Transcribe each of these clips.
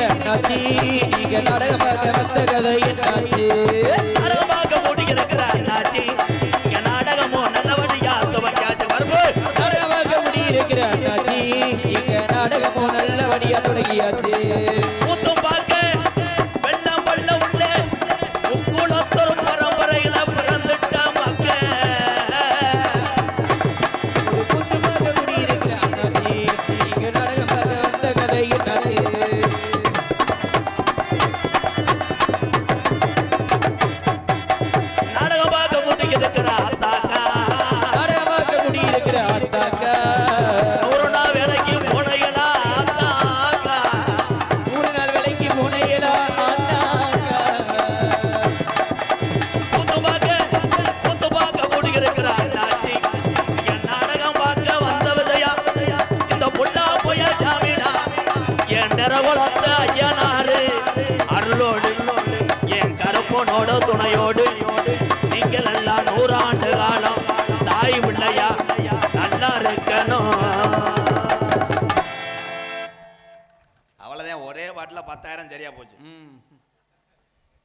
இருக்கிற அண்ணாச்சி நீங்க நாடகமாக வந்த கதை என்னாச்சு நாடகமாக முடியிருக்கிற அண்ணாச்சி இங்க நாடகமோ நல்லபடியா துவக்காச்சு வரும்பு நாடகமாக முடியிருக்கிற அண்ணாச்சி நீங்க நாடகமோ நல்லபடியா தொடங்கியாச்சு கூத்தும் பார்க்க வெள்ளம் வள்ள உள்ளே உக்குளத்தொரு பரம்பரையில பிறந்துட்ட மக்கள் கூத்துமாக முடியிருக்கிற அண்ணாச்சி நீங்க நாடகமாக வந்த கதை என்னாச்சு நாடகமாக முடியிருக்கிற அத்தாக்கா நாடகமாக முடியிருக்கிற அத்தாக்கா ஒரு நாள் வேலைக்கு போனைகளா அத்தாக்கா ஒரு நாள் வேலைக்கு போனையலா அத்தாக்கா கூத்து பார்க்க முடியிருக்கிற அண்ணாச்சி என் நாடகம் பார்க்க வந்த விஜயா இந்த புள்ளா போய ஜாமீனா என் நிறகுலத்த ஐயனாரு அருளோடு என் கருப்பனோட துணையோடு நீங்கள் எல்லாம் 100 ஆண்டு காலம் தாய் பிள்ளையா நல்லா இருக்கணும். அவ்வளவுதான் ஒரே பாட்டில் 10,000 சரியா போச்சு.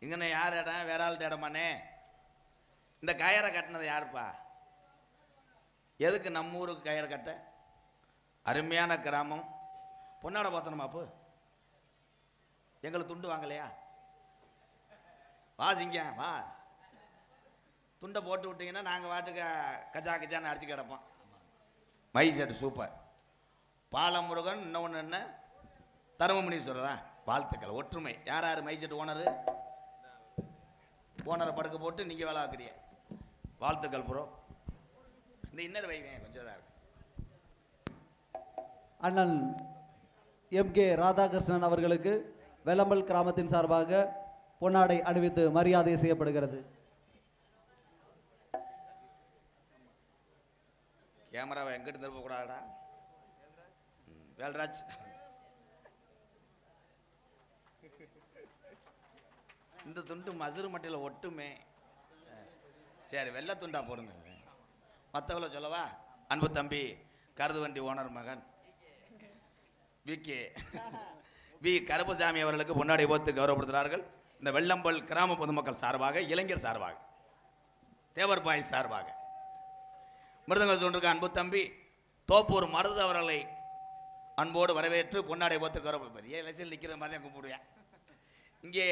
இங்கன்னு யார் இடம் வேற ஆள் இடமானே இந்த கயரை கட்டினது யாருப்பா எதுக்கு நம்ம ஊருக்கு கயரை கட்ட அருமையான கிராமம் பொன்னாட பார்த்தணுமா அப்போ எங்களுக்கு துண்டு வாங்கலையா வாசிங்க வா துண்டை போட்டு விட்டீங்கன்னா நாங்கள் வாட்டுக்கு கச்சா கச்சான்னு அடிச்சு கிடப்போம். மை செட்டு சூப்பர் பாலமுருகன் இன்னொன்று என்ன தருமமணி சொல்கிறேன் வாழ்த்துக்கள் ஒற்றுமை யார் யார் மை செட்டு ஓனரை படுக்க போட்டு நீங்கள் வேலை ஆக்குறிய வாழ்த்துக்கள் ப்ரோ. இந்த இன்னர் வைவேன் கொஞ்சம் தான் இருக்கு. அண்ணன் எம்.கே. ராதாகிருஷ்ணன் அவர்களுக்கு வெள்ளம்பல் கிராமத்தின் சார்பாக பொன்னாடை அணிவித்து மரியாதை செய்யப்படுகிறது. கேமராவை எங்கிட்ட திருப்ப கூடாதா வேல்ராஜ் இந்த துண்டு மசுறு மட்டையில் ஒட்டுமே சரி வெள்ளை துண்டா போடுங்க. மற்றவளை சொல்லவா அன்பு தம்பி கருது வண்டி ஓனர் மகன் வி கருப்பசாமி அவர்களுக்கு பொன்னாடை போத்து கௌரவப்படுத்துகிறார்கள். இந்த வெள்ளம்பல் கிராம பொதுமக்கள் சார்பாக இளைஞர் சார்பாக தேவர் பாய் சார்பாக மிருதங்கள் சொல்லிருக்க அன்பு தம்பி தோப்பூர் மருது அவர்களை அன்போடு வரவேற்று பொன்னாடை போத்து கௌரவப்படுத்த எலெக்ஷன் நிற்கிற மாதிரி தான் கூப்பிடுவேன். இங்கே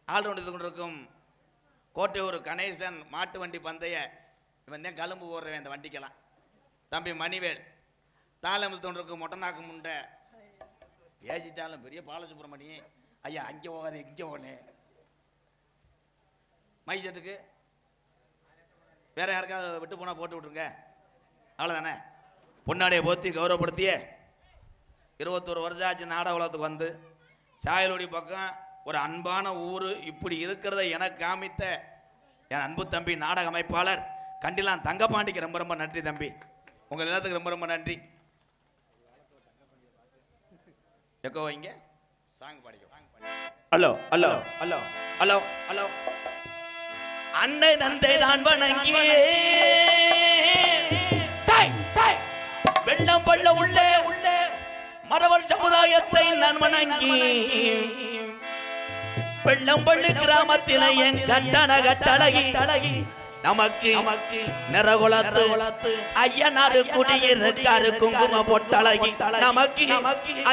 ஆள்ரவுண்டு கொண்டிருக்கும் கோட்டையூர் கணேசன் மாட்டு வண்டி பந்தய இவன் தான் கலும்பு போடுறவன் இந்த வண்டிக்கெல்லாம் தம்பி மணிவேல் தாளமில் தோன்றிருக்கும் மொட்டநாக்கு முண்டை பேசிட்டாலும் பெரிய பாலசுப்ரமணி ஐயா அங்கே போகாது இங்கே போனே மைசெட்டுக்கு வேற யாருக்காவது விட்டு போனால் போட்டு விட்ருங்க அவ்வளோதானே. பொன்னாடையை போத்தி கௌரவப்படுத்திய 21 வருஷம் ஆச்சு நாடக உலகத்துக்கு வந்து சாயலோடி பக்கம் ஒரு அன்பான ஊர் இப்படி இருக்கிறத எனக்கு காமித்த என் அன்பு தம்பி நாடக அமைப்பாளர் கண்டிலாம் தங்கப்பாண்டிக்கு ரொம்ப ரொம்ப நன்றி தம்பி. உங்கள் எல்லாத்துக்கு ரொம்ப ரொம்ப நன்றி. எக்கோ வைங்க சாங் பாடிக்க. Hello hello hello hello hello அன்னை தந்தை தான் வணங்கி வெள்ளம் பள்ள உள்ளே மரவர் சமுதாயத்தை நான் வணங்கி வெள்ளம்பள்ளி கிராமத்தில என் கட்டண கட்டழகி நமக்கு நிறகுலத்து ஐயனாரு குடியிருக்காரு குங்கும பொட்டழகி நமக்கு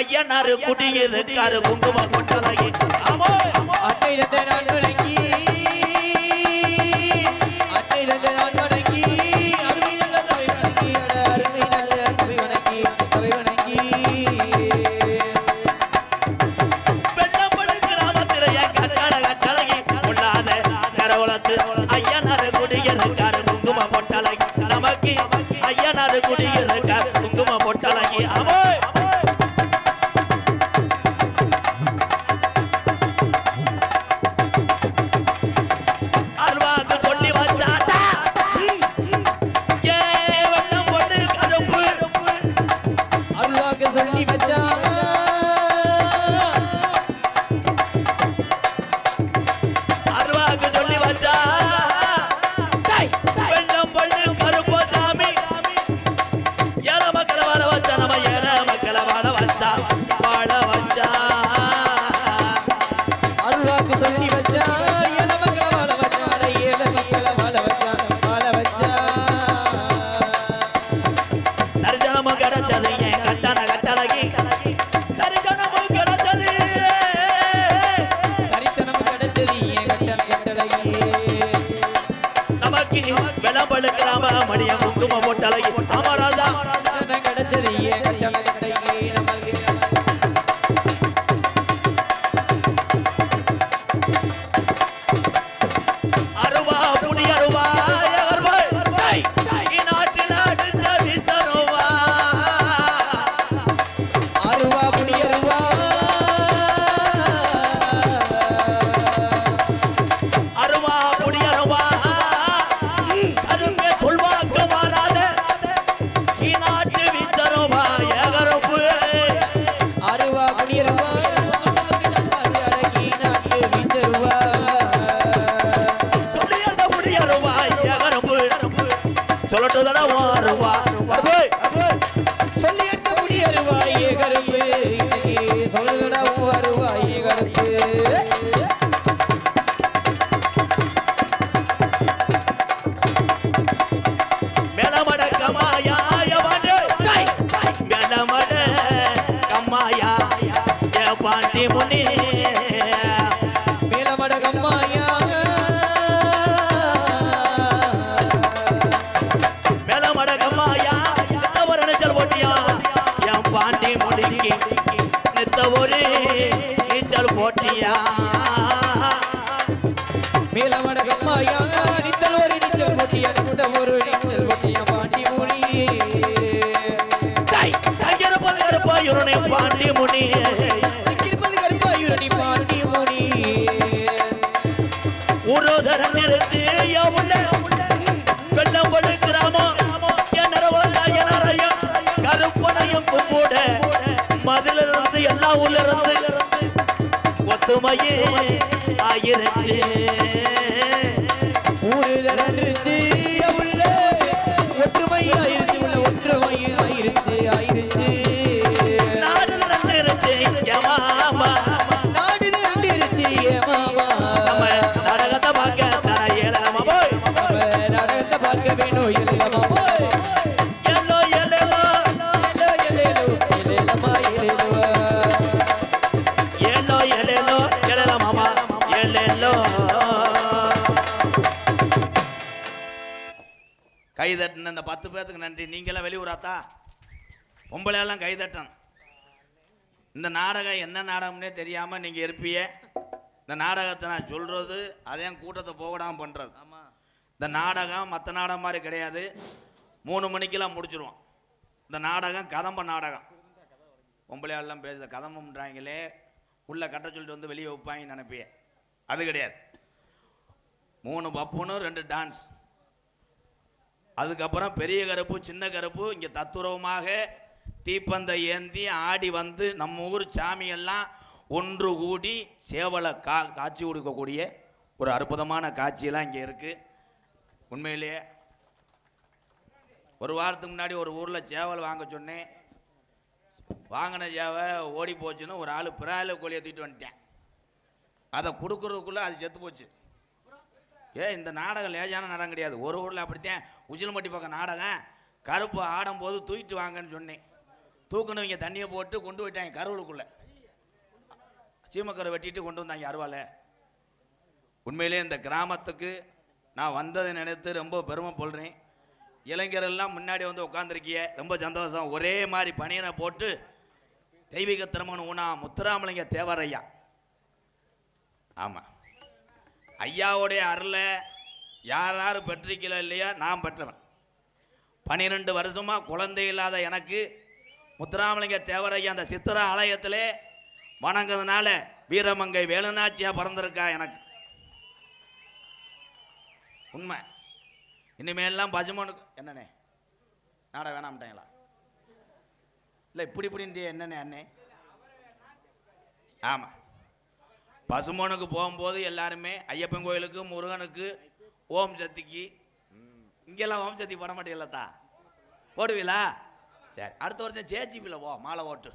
ஐயனாரு குடியிருக்காரு குங்கும பொட்டழகி அன்னை தந்தை நான் வணங்கி அன்னை தந்தை நான் வணங்கி அருமை நல்ல சபை வணங்கி அருமை நல்ல சபை வணங்கி வெள்ளம்பள்ளி கிராமத்தில என் கட்டண கட்டழகி உள்ளாத நிறகுலத்து ஐயனாரு குடியிருக்காரு குங்கும பொட்டழகி நமக்கு ஐயனாரு குடியிருக்காரு குங்கும பொட்டழகி சொல்லி வச்சா அருவாக்கு சொல்லி வச்சா வெள்ளம் பள்ளி கருப்பசாமி ஏழை மக்களை வாழ வச்சா நம்ம ஏழை மடிய குங்கும போட்டலை அமராஜா கிடைச்சது ஏன் கட்டளை கடைக்கு நமக்கு அருவா புடி அருவா நாட்டில் அடிச்ச விசருவா அருவா புடி அருவா அருவா புடி அருவா கரும்பே சொல்வாக்க மாறாத நாட்டு விசருவா எகரப்பு அருவா புடி அருவா அடக்கி நாட்டு வித்தருவா சொல்லியத புடி அருவா எகரப்பு சொல்லட்டுதடா அருவா சொல்லி எடுத்த புடி அருவா கருப்பு சொல்லுடா அருவா கருப்பு மேலமட கமாயா மேலமட கம்மாயா ஏ பாண்டி முனி மேலமடகம்மாயா மேலமட கம்மாயா ஒரு நீச்சல் போட்டியா என் பாண்டி முனிக்கு நித்த ஒரு நீச்சல் போட்டியா மேலமடகம்மாயா நித்தல் ஒரு நீச்சல் போட்டியா நித்த ஒரு நீச்சல் போட்டியா பாண்டி முனி அங்கிருப்பது கருப்பாயுருணை பாண்டி முனி இருப்பது கருப்பாயுரணி பாண்டி முனி உருதரன் நிறுத்தி உள்ள வெள்ளம் படு கிராமம் கருப்பனையும் கும்பிட மதுல இருந்து எல்லா ஊர்ல இருந்து ஒத்துமையே ஆயிருச்சு ஊரு தரன்றுச்சு உள்ள ஒற்றுமை ஆயிருச்சு உள்ள ஒற்றுமை ஆயிருச்சு ஆயிருச்சு நாடு இருந்துருச்சு மாமா நாடு நண்டிருச்சு மாமா நம்ம நாடகத்தை பார்க்க தரையிலாம போய் நாடகத்தை பார்க்க வேணும் இல்லமா போய் yellow yellow yellow yellow yellow மாமா எல்லோ கைதட்டின இந்த 10 பேருக்கு நன்றி. நீங்களாம் வெளியூராத்தா பொம்பளையெல்லாம் கைதட்டணும். இந்த நாடகம் என்ன நாடகம்னே தெரியாமல் நீங்கள் இருப்பீங்க. இந்த நாடகத்தை நான் சொல்கிறது அதையும் கூட்டத்தை போகடாமல் பண்ணுறது. இந்த நாடகம் மற்ற நாடகம் மாதிரி கிடையாது. 3 மணிக்கெல்லாம் முடிச்சிருவோம். இந்த நாடகம் கதம்ப நாடகம். பொம்பளையாளெல்லாம் பேசுகிற கதம்புன்றாங்களே உள்ளே கட்ட சொல்லிட்டு வந்து வெளியே வைப்பாங்கன்னு நினைப்பிய. அது கிடையாது. 3 பப்புன்னு 2 டான்ஸ். அதுக்கப்புறம் பெரிய கருப்பு சின்ன கருப்பு இங்கே தத்துரவமாக தீப்பந்தை ஏந்தி ஆடி வந்து நம்ம ஊர் சாமியெல்லாம் ஒன்று கூடி சேவலை காட்சி கொடுக்கக்கூடிய ஒரு அற்புதமான காட்சியெல்லாம் இங்கே இருக்குது. உண்மையிலேயே ஒரு வாரத்துக்கு முன்னாடி ஒரு ஊரில் சேவல் வாங்க சொன்னேன். வாங்கின சேவை ஓடி போச்சுன்னு ஒரு ஆள் பிராயில கோழியை தூக்கிட்டு வந்துட்டேன். அதை கொடுக்குறதுக்குள்ளே அது செத்து போச்சு. இந்த நாடகம் லேஜான நாடகம் கிடையாது. ஒரு ஊரில் அப்படித்தான் உசிலம்பட்டி பக்கம் நாடகம் கருப்பு ஆடும்போது தூக்கிட்டு வாங்கன்னு சொன்னேன். தூக்கணுவங்க தண்ணியை போட்டு கொண்டு போயிட்டாங்க கருவலுக்குள்ளே. சீமக்கரை வெட்டிட்டு கொண்டு வந்தாங்க அருவால. உண்மையிலே இந்த கிராமத்துக்கு நான் வந்ததை நினைத்து ரொம்ப பெருமை கொள்கிறேன். இளைஞரெல்லாம் முன்னாடி வந்து உட்காந்துருக்கிய ரொம்ப சந்தோஷம். ஒரே மாதிரி பணியனை போட்டு தெய்வீக திருமணம் ஊனா முத்துராமலிங்க தேவரையா. ஆமாம், ஐயாவுடைய அருளை யார் யார் பெற்றிருக்கல இல்லையா, நான் பெற்றவன். 12 வருஷமாக குழந்தை இல்லாத எனக்கு முத்துராமலிங்க தேவரையா அந்த சித்திரா ஆலயத்திலே வணங்குறதுனால வீரமங்கை வேலுநாச்சியாக பிறந்திருக்கா எனக்கு. உண்மை. இனிமேலாம் பஜமனுக்கு என்னண்ணே நாட வேணாம்ட்டாங்களா? இல்லை இப்படின்ட்டு என்னண்ணே அண்ணே. ஆமாம், பசுமனுக்கு போகும்போது எல்லாருமே ஐயப்பன் கோயிலுக்கு முருகனுக்கு ஓம் சக்திக்கு. இங்கெல்லாம் ஓம் சக்தி போட மாட்டீங்களா? போடுவீங்களா? சரி, அடுத்த வருஷம் ஜேஜிபியில் போ மாலை ஓட்டு.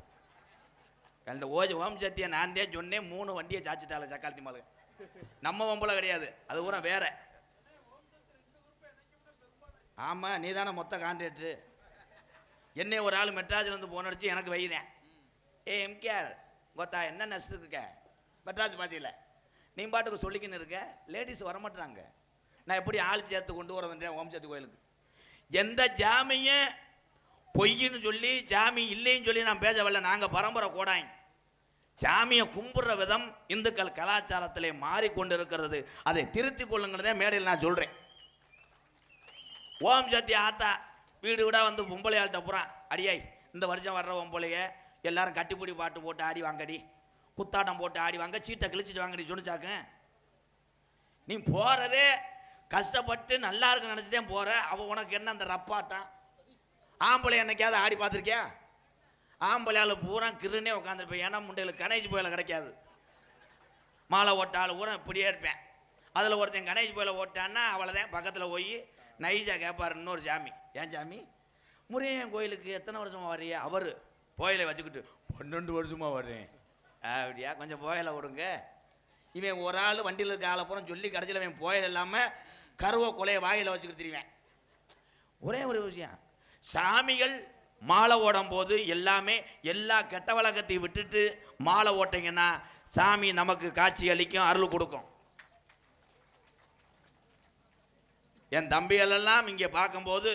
அந்த ஓம் சக்தியை நான் தான் சொன்னேன். 3 வண்டியை சாச்சிட்டால சக்காலத்தி மாலை. நம்ம வம்பளை கிடையாது, அது பூரா வேற. ஆமாம், நீ தானே மொத்த கான்ட்ராக்டரு. என்னை ஒரு ஆள் மெட்ராஸ்லேருந்து போன் அடிச்சு எனக்கு வைக்கிறேன். எம்கேஆர் கோத்தா என்ன நஷ்டம் இருக்க மெட்ராஸ் பாத்தியில் நீ பாட்டுக்கு சொல்லிக்கின்னு இருக்க. லேடிஸ் வரமாட்டாங்க. நான் எப்படி ஆள் சேர்த்து கொண்டு வரதுன்றேன் ஓம் சக்தி கோயிலுக்கு. எந்த ஜாமியும் பொய்ன்னு சொல்லி ஜாமி இல்லைன்னு சொல்லி நான் பேச வரல. நாங்கள் பரம்பரை கூடாங்க. சாமியை கும்பிடுற விதம் இந்துக்கள் கலாச்சாரத்திலே மாறிக்கொண்டிருக்கிறது. அதை திருத்தி கொள்ளுங்கிறதே மேடையில் நான் சொல்கிறேன். ஓம் சக்தி ஆத்தா வீடு விட வந்து பொம்பளையாள்கிட்ட போகிறான், அடியாய் இந்த வருஷம் வர்ற பொம்பளைய எல்லாரும் கட்டிப்பிடி பாட்டு போட்டு ஆடி வாங்கடி, குத்தாட்டம் போட்டு ஆடி வாங்க, சீட்டை கிழிச்சிட்டு வாங்கடி சொன்னிச்சாக்க. நீ போகிறதே கஷ்டப்பட்டு நல்லா இருக்குன்னு நினச்சிதான் போகிற. அவள் உனக்கு என்ன அந்த ரப்பாட்டம்? ஆம்பளை என்னைக்காவது ஆடி பார்த்துருக்கியா? ஆம்பளையால் பூரா கிருன்னே உட்காந்துருப்பேன். ஏன்னா முண்டையில் கணேஷ் போயில கிடைக்காது. மாலை ஓட்ட ஆள் பூரா இப்படியே இருப்பேன். அதில் ஒருத்தன் கணேஷ் போயில ஓட்டான்னா அவ்வளோதான். பக்கத்தில் போய் நைஸாக கேட்பார் இன்னொரு சாமி, ஏன் சாமி முருகன் கோயிலுக்கு எத்தனை வருஷமாக வர்றியா? அவர் கோயிலை வச்சுக்கிட்டு 12 வருஷமாக வர்றேன். அப்படியா, கொஞ்சம் போயில விடுங்க. இவன் ஒரு ஆள் வண்டியில் இருக்க ஆளை பூரா சொல்லி கடைசியில் இவன் போயில் இல்லாமல் கருவ கொலையை வாயில் வச்சுக்கிட்டு தெரியுவேன். ஒரே ஒரு விஷயம், சாமிகள் மாலை ஓடும் போது எல்லாமே எல்லா கெட்ட வழக்கத்தையும் விட்டுட்டு மாலை ஓட்டிங்கன்னா சாமி நமக்கு காட்சி அளிக்கும், அருள் கொடுக்கும். என் தம்பிகளெல்லாம் இங்கே பார்க்கும்போது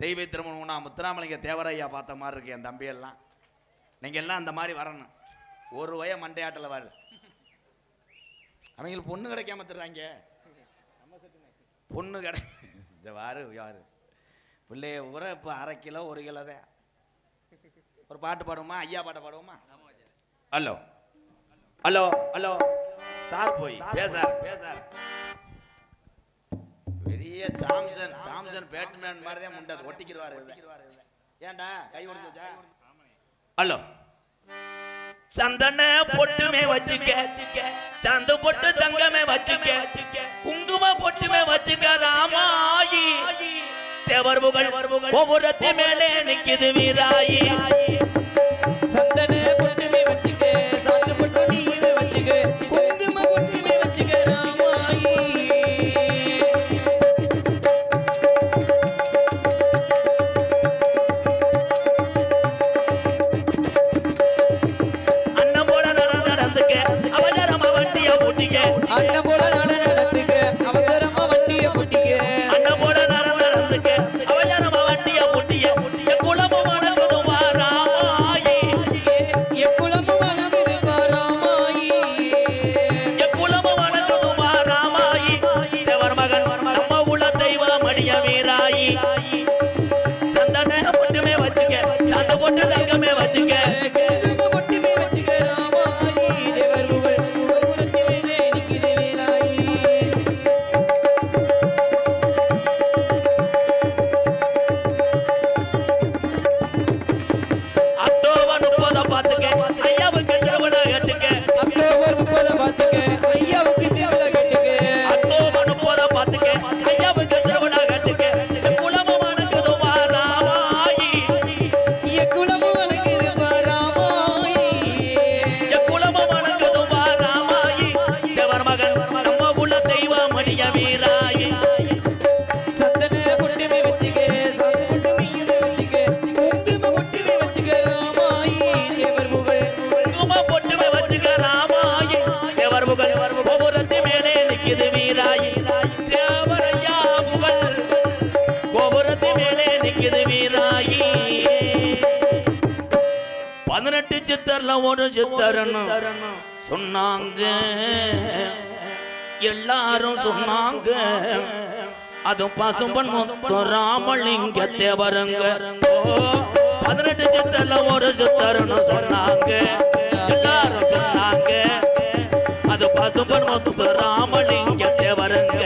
தெய்வ திருமணம்னா முத்துராமலிங்க தேவரையா பார்த்த மாதிரி இருக்கு. என் தம்பியெல்லாம் நீங்கள் எல்லாம் அந்த மாதிரி வரணும். ஒரு வய மண்டையாட்டில் வரு. அவங்களுக்கு பொண்ணு கிடைக்காம தர்றாங்க. பொண்ணு கிடை வாரு யாரு பிள்ளைய ஊற இப்போ 1/2 கிலோ 1 கிலோ தான். ஒரு பாட்டு பாடுவோமா? ஐயா பாட்டை பாடுவோமா? ஹலோ ஹலோ ஹலோ சார் போய் பேசார் பேசார். பெரிய சாம்சன் பேட்மேன் மாதிரி தான் முண்டை ஒட்டிக்கிடுவாரு. ஏன்டா கை ஒடிச்சா? ஹலோ சந்தன பொட்டுமே வச்சுக்க, சந்து பொட்டு தங்கமே வச்சுக்க, குங்கும பொட்டுமே வச்சுக்க ராமாயி. தேவர்புகள் கோபுரத்து மேலே நிக்குது வீராயி. சந்தன பொட்டுமே வச்சுக்க, சாந்து பொட்டு நீயே வச்சுக்க, குங்கும பொட்டுமே வச்சுக்க ராமாயி. அண்ணன் போல நடந்துக்க, அவசரமா வண்டிய பூட்டிக்க, அண்ணன் போல நடந்துக்க, அவசரமா வண்டிய பூட்டிக்க, அண்ணன் போல நடந்துக்க, அவசரமா வண்டிய பூட்டிய, குலமும் வணங்குது ராமாயி. எக்குளமும் வணங்குது ராமாயி. குலமும் வணங்குது ராமாயி. தேவர் மகன் நம்ம உள்ள தெய்வம் அடிய வீராயி. சந்தன பொட்டுமே வச்சுக்க, சந்த பொட்டு தங்கமே வச்சுக்க, குங்கும பொட்டுமே வச்சுக்க ராமாயி. தேவர் புகழ் கோபுரத்து மேலே நிக்குது வீராயி. அக்டோபர் 30 பார்த்துக்க, ஐயாவுக்கு திருவிழா கட்டுக்க, அக்டோபர் 30 பார்த்துக்க, ஐயாவுக்கு திருவிழா கட்டுக்க, அக்டோபர் 30 பார்த்துக்க, ஐயாவுக்கு திருவிழா கட்டுக்க, குலமும் வணங்குது ராமாயி. எக்குளமும் வணங்குது ராமாயி. குலமும் வணங்குது ராமாயி. தேவர் மகன் நம்ம உள்ள தெய்வம் அடிய வீராயி. சந்தன பொட்டுமே வச்சுக்க, சாந்து பொட்டு நீயே வச்சுக்க, குங்கும பொட்டுமே வச்சுக்க ராமாயி. தேவர் புகழ் குங்கும பொட்டுமே வச்சுக்க ராமாயி. தேவர் புகழ் கோபுரத்து மேலே நிக்குது வீராயி. தேவரையா புகழ் கோபுரத்து மேலே நிக்குது வீராயி. 18 சித்தர்ல ஒரு சித்தரன்னு சொன்னாங்க, எல்லாரும் சொன்னாங்க. அது பசும்பன் முத்து ராமலிங்க தேவருங்க. 18 சித்தர்ல ஒரு சித்தர்னு சொன்னாங்க, எல்லாரும் சொன்னாங்க. அது பசும்பன் முத்து ராமலிங்க தேவருங்க.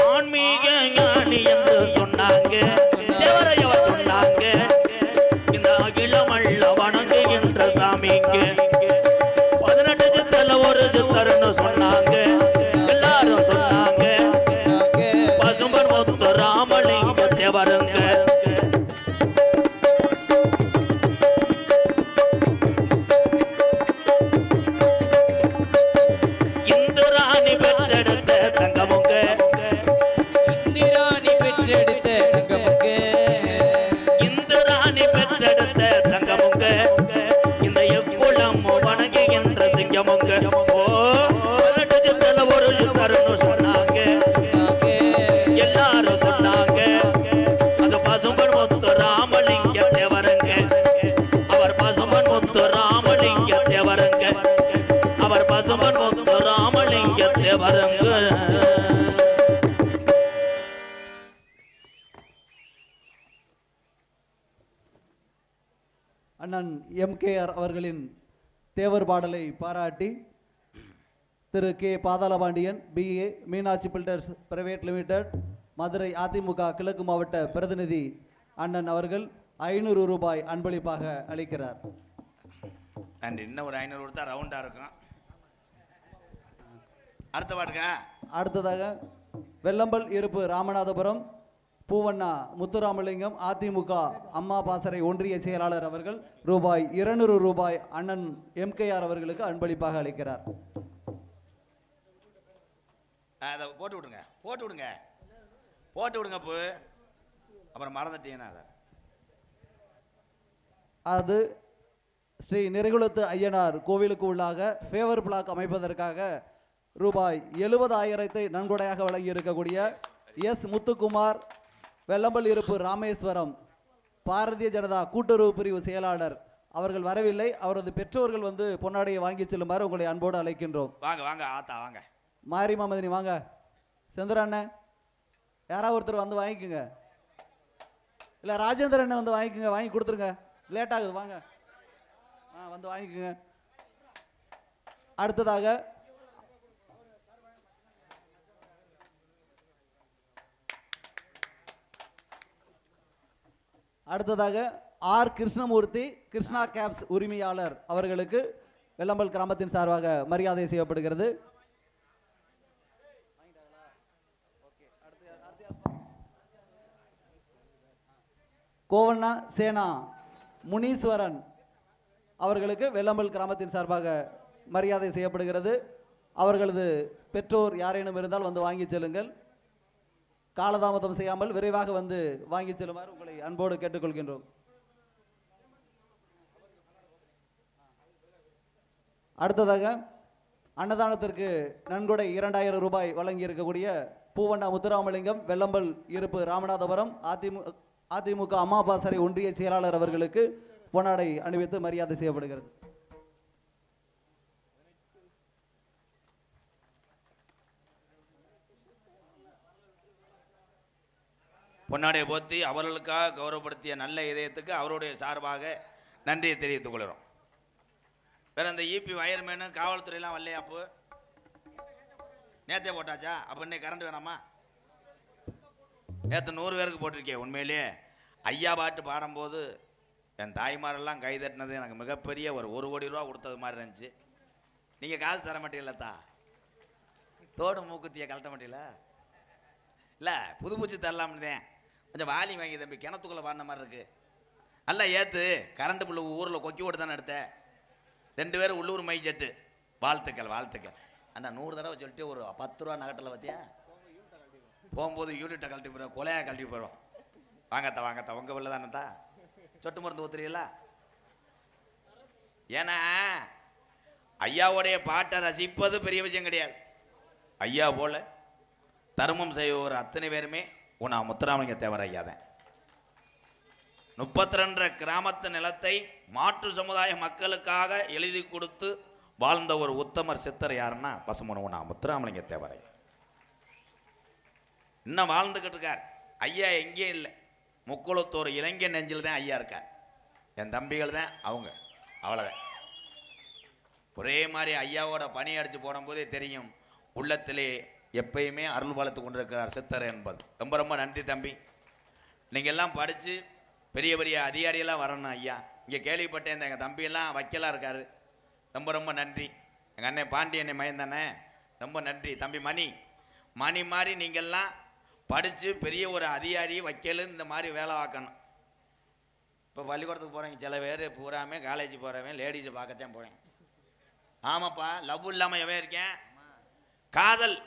ஆன்மீக ஞானி என்று சொன்னாங்க, தேவரையவ சொன்னாங்க. இந்த அகிலமல்ல வணங்குகின்ற சாமிக்கு 18 சித்தர்ல ஒரு சித்தர்னு சொன்னாங்க, எல்லாரும் சொன்னாங்க. பசும்பன் முத்து ராமலிங்க தேவருங்க. இந்துராணி பெற்றெடுத்த தங்கமுங்க, இந்திராணி பெற்றெடுத்த தங்கமுக்கு, இந்துராணி பெற்றெடுத்த தங்கமுங்க. இந்த எக்குளம் வணங்குகின்ற அண்ணன் எம்கேஆர் அவர்களின் தேவர் பாடலை பாராட்டி திரு K Pathalapandian BA Meenakshi builders private limited Madurai Athimuka கிழக்கு மாவட்ட பிரதிநிதி அண்ணன் அவர்கள் 500 ரூபாய் அன்பளிப்பாக அளிக்கிறார். நன்றி. இன்னும் ஒரு 500 கொடுத்தா ரவுண்டாக இருக்கும். அடுத்த பாட்டுக்கா. அடுத்ததாக வெள்ளம்பல் இருப்பு ராமநாதபுரம் பூவண்ணா முத்துராமலிங்கம் அதிமுக அம்மா பாசறை ஒன்றிய செயலாளர் அவர்கள் ரூபாய் 200 ரூபாய் அண்ணன் எம்கேஆர் அவர்களுக்கு அன்பளிப்பாக அளிக்கிறார். அதை போட்டு விடுங்க, போட்டு விடுங்க, போட்டு விடுங்க. இப்போ அப்புறம் மறந்துட்டீங்கன்னா அது ஸ்ரீ நிறைகுளத்து ஐயனார் கோவிலுக்கு உள்ளாக ஃபேவர் பிளாக் அமைப்பதற்காக ரூபாய் 70,000 நன்கொடையாக வழங்கி இருக்கக்கூடிய எஸ் முத்துக்குமார் வெள்ளம்பல் இருப்பு ராமேஸ்வரம் பாரதிய ஜனதா கூட்டுறவு பிரிவு செயலாளர் அவர்கள் வரவில்லை. அவரது பெற்றோர்கள் வந்து பொன்னாடையை வாங்கி செல்லுமாறு உங்களை அன்போடு அழைக்கின்றோம். வாங்க வாங்க ஆத்தா வாங்க. மாரி மாமதினி வாங்க. செந்தூர் அண்ணன் யாராவது ஒருத்தர் வந்து வாங்கிக்கோங்க. இல்லை ராஜேந்திர அண்ணன் வந்து வாங்கிக்கோங்க, வாங்கி கொடுத்துருங்க. லேட் ஆகுது, வாங்க வந்து வாங்கிக்கோங்க. அடுத்ததாக ஆர் கிருஷ்ணமூர்த்தி கிருஷ்ணா கேப்ஸ் உரிமையாளர் அவர்களுக்கு வெள்ளம்பல் கிராமத்தின் சார்பாக மரியாதை செய்யப்படுகிறது. கோவண்ணா சேனா முனீஸ்வரன் அவர்களுக்கு வெள்ளம்பல் கிராமத்தின் சார்பாக மரியாதை செய்யப்படுகிறது. அவர்களது பெற்றோர் யாரேனும் இருந்தால் வந்து வாங்கி செல்லுங்கள். காலதாமதம் செய்யாமல் விரைவாக வந்து வாங்கி செல்லுமாறு உங்களை அன்போடு கேட்டுக்கொள்கின்றோம். அடுத்ததாக அன்னதானத்திற்கு நன்கொடை 2000 ரூபாய் வழங்கி இருக்கக்கூடிய பூவண்ணா முத்துராமலிங்கம் வெள்ளம்பல் இருப்பு ராமநாதபுரம் அதிமுக அம்மா பாசறை ஒன்றிய செயலாளர் அவர்களுக்கு பொன்னாடை அணிவித்து மரியாதை செய்யப்படுகிறது. பொன்னாடையை போற்றி அவர்களுக்காக கௌரவப்படுத்திய நல்ல இதயத்துக்கு அவருடைய சார்பாக நன்றியை தெரிவித்துக் கொள்கிறோம். வேற இந்த இபி வயர்மேனு காவல்துறையெல்லாம் வரலையா? அப்போ நேற்றே போட்டாச்சா? அப்போ இன்னைக்கு கரண்ட் வேணாமா? நேற்று 100 பேருக்கு போட்டிருக்கேன். உண்மையிலேயே ஐயா பாட்டு பாடும்போது என் தாய்மாரெல்லாம் கை தட்டினது எனக்கு மிகப்பெரிய ஒரு 1 கோடி ரூபா கொடுத்தது மாதிரி இருந்துச்சு. நீங்கள் காசு தர மாட்டீங்களா? தோடு மூக்குத்தியை கலட்ட மாட்டீங்களா? இல்லை புது பூச்சி தரலாம்னுதேன். கொஞ்சம் வாலி வாங்கி தம்பி, கிணத்துக்குள்ளே பாடின மாதிரி இருக்கு. நல்லா ஏற்று கரண்ட் பிள்ளை ஊரில் கொக்கி ஓட்டு தானே எடுத்த 2 பேரும் உள்ளூர் மை செட்டு. வாழ்த்துக்கள் வாழ்த்துக்கள் அண்ணா. 100 தடவை சொல்லிட்டு ஒரு 10 ரூபா நகட்டில் பார்த்தியா? போகும்போது யூனிட்டை கழட்டி போயிடும், கொலையாக கழட்டி போயிடும். வாங்கத்தா வாங்கத்தா, உங்கள் வெளில தானேத்தா சொட்டு மருந்து ஊத்துறீங்களா? ஏன்னா ஐயாவுடைய பாட்டை ரசிப்பது பெரிய விஷயம் கிடையாது. ஐயா போல தர்மம் செய்வோர் அத்தனை பேருமே உன்னா முத்துராமலிங்க தேவர் ஐயா தான். 32 கிராமத்து நிலத்தை மாற்று சமுதாய மக்களுக்காக எழுதி கொடுத்து வாழ்ந்த ஒரு உத்தமர் சித்தர் யாருன்னா பசுமன் உன்னா முத்துராமலிங்க தேவர் ஐயா. இன்னும் வாழ்ந்துக்கிட்டு இருக்கார். ஐயா எங்கேயும் இல்லை, முக்குளத்தோர் இளைஞர் நெஞ்சில் தான் ஐயா இருக்கார். என் தம்பிகள் தான் அவங்க, அவ்வளோதான். ஒரே மாதிரி ஐயாவோட பணி அடித்து போடும்போதே தெரியும் உள்ளத்திலே எப்பயுமே அருள் வளர்த்து கொண்டிருக்கிறார் சித்தர் என்பது. ரொம்ப ரொம்ப நன்றி தம்பி. நீங்கள் எல்லாம் படித்து பெரிய பெரிய அதிகாரியெல்லாம் வரணும் ஐயா. இங்கே கேள்விப்பட்டேன் இந்த எங்கள் தம்பியெல்லாம் வைக்கலாக இருக்கார். ரொம்ப ரொம்ப நன்றி. எங்கள் அண்ணன் பாண்டியண்ணே மயந்தானே, ரொம்ப நன்றி தம்பி. மணி மாதிரி நீங்கள்லாம் படித்து பெரிய ஒரு அதிகாரி வைக்கலு இந்த மாதிரி வேலை பார்க்கணும். இப்போ பள்ளிக்கூடத்துக்கு போகிறவங்க சில பேர் பூராமே காலேஜ் போகிறவன் லேடிஸை பார்க்கத்தான் போகிறேன். ஆமாப்பா, லவ் இல்லாமல் எவன் இருக்கேன்? காதல்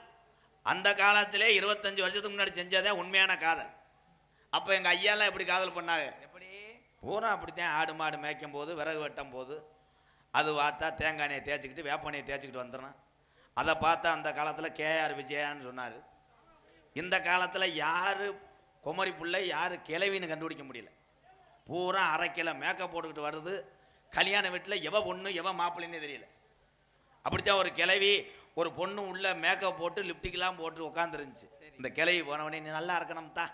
அந்த காலத்திலே 25 வருஷத்துக்கு முன்னாடி செஞ்சதே உண்மையான காதல். அப்போ எங்கள் ஐயாலாம் எப்படி காதல் பண்ணாங்க? எப்படி பூரா அப்படித்தான். ஆடு மாடு மேய்க்கும் போது, விறகு வெட்டும் போது அது பார்த்தா தேங்காய் எண்ணெயை தேய்ச்சிக்கிட்டு வேப்பெண்ணையை தேய்ச்சிக்கிட்டு வந்துடுறேன். அதை பார்த்தா அந்த காலத்தில் கேஆர் விஜயான்னு சொன்னார். இந்த காலத்தில் யார் குமரி பிள்ளை யார் கிளவின்னு கண்டுபிடிக்க முடியல. பூரா அரைக்கில மேக்கப் போட்டுக்கிட்டு வருது. கல்யாண வீட்டில் எவ பொண்ணு எவ மாப்பிள்ளைன்னே தெரியல. அப்படித்தான் ஒரு கிளவி ஒரு பொண்ணு உள்ள மேக்கப் போட்டு லிப்டிக்கெல்லாம் போட்டு உட்காந்துருந்துச்சு. இந்த கிளவி போனவொடனே நீ நல்லா இருக்கணும் தா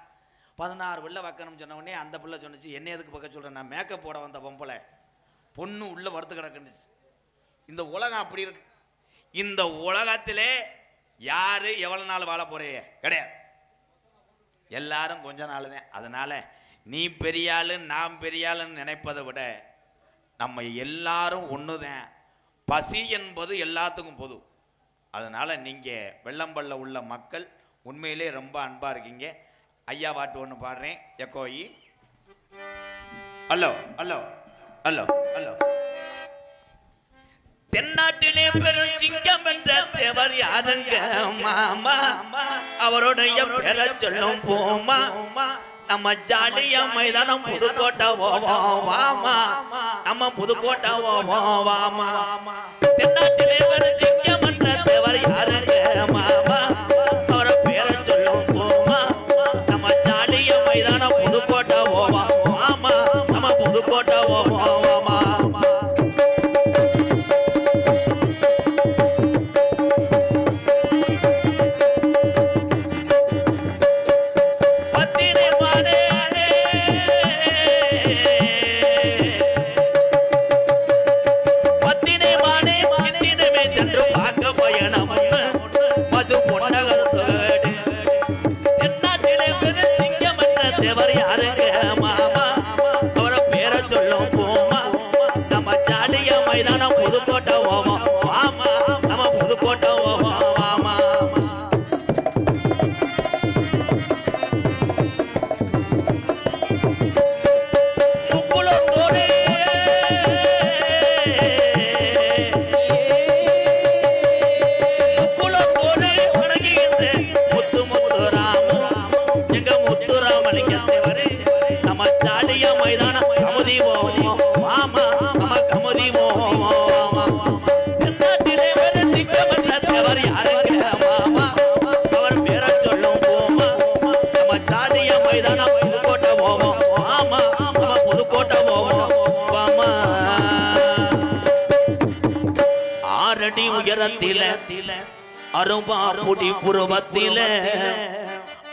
16 பிள்ளை வைக்கணும்னு சொன்னவொடனே அந்த பிள்ளை சொன்னிச்சு, என்ன எதுக்கு பக்கம் சொல்கிறேன், நான் மேக்கப் போட வந்த பொம்பளை பொண்ணு உள்ள வறுத்து கிடக்குனுச்சு. இந்த உலகம் அப்படி இருக்கு. இந்த உலகத்திலே யாரு எவ்வளவு நாள் வாழ போறீங்க கிடையாது. எல்லாரும் கொஞ்ச நாள் தான். அதனால நீ பெரிய ஆளு நான் பெரிய ஆளுன்னு நினைப்பதை விட நம்ம எல்லாரும் ஒண்ணுதான். பசி என்பது எல்லாத்துக்கும் பொது. அதனால நீங்க வெள்ளம்பல்ல உள்ள மக்கள் உண்மையிலே ரொம்ப அன்பா இருக்கீங்க. ஐயா பாட்டு ஒன்று பாடுறேன். எக்கோயி ஹலோ ஹலோ ஹலோ ஹலோ. தென்னாட்டிலே பெரும் சிங்கம் என்ற தேவர் யாருங்க மாமா, அவருடைய பெற சொல்லும் போமா. நம்ம ஜாலியா மைதானம் புதுக்கோட்டை வாமா, நம்ம புதுக்கோட்டை வாமா. தென்னாட்டிலே பெரும் சிங்கம் என்ற தேவர் யாருங்க மாமா, அவரை பேர சொல்லும் போமா. நம்ம ஜாலியா மைதானம் புதுக்கோட்டை வாமா, நம்ம புதுக்கோட்டை வாமா. புதுக்கோட்டை வாமா, நம்ம புதுக்கோட்டை வாமா. முக்குளத்தோடு முக்குளத்தோடு வணங்குகின்ற முத்துராம, எங்க முத்துராமலிங்கத்தேவர் நம்ம சாலியா மைதானம் கமுதி வாமா, நம்ம கமுதி ஆரடி உயரத்தில அரும்பா புடி புருவத்தில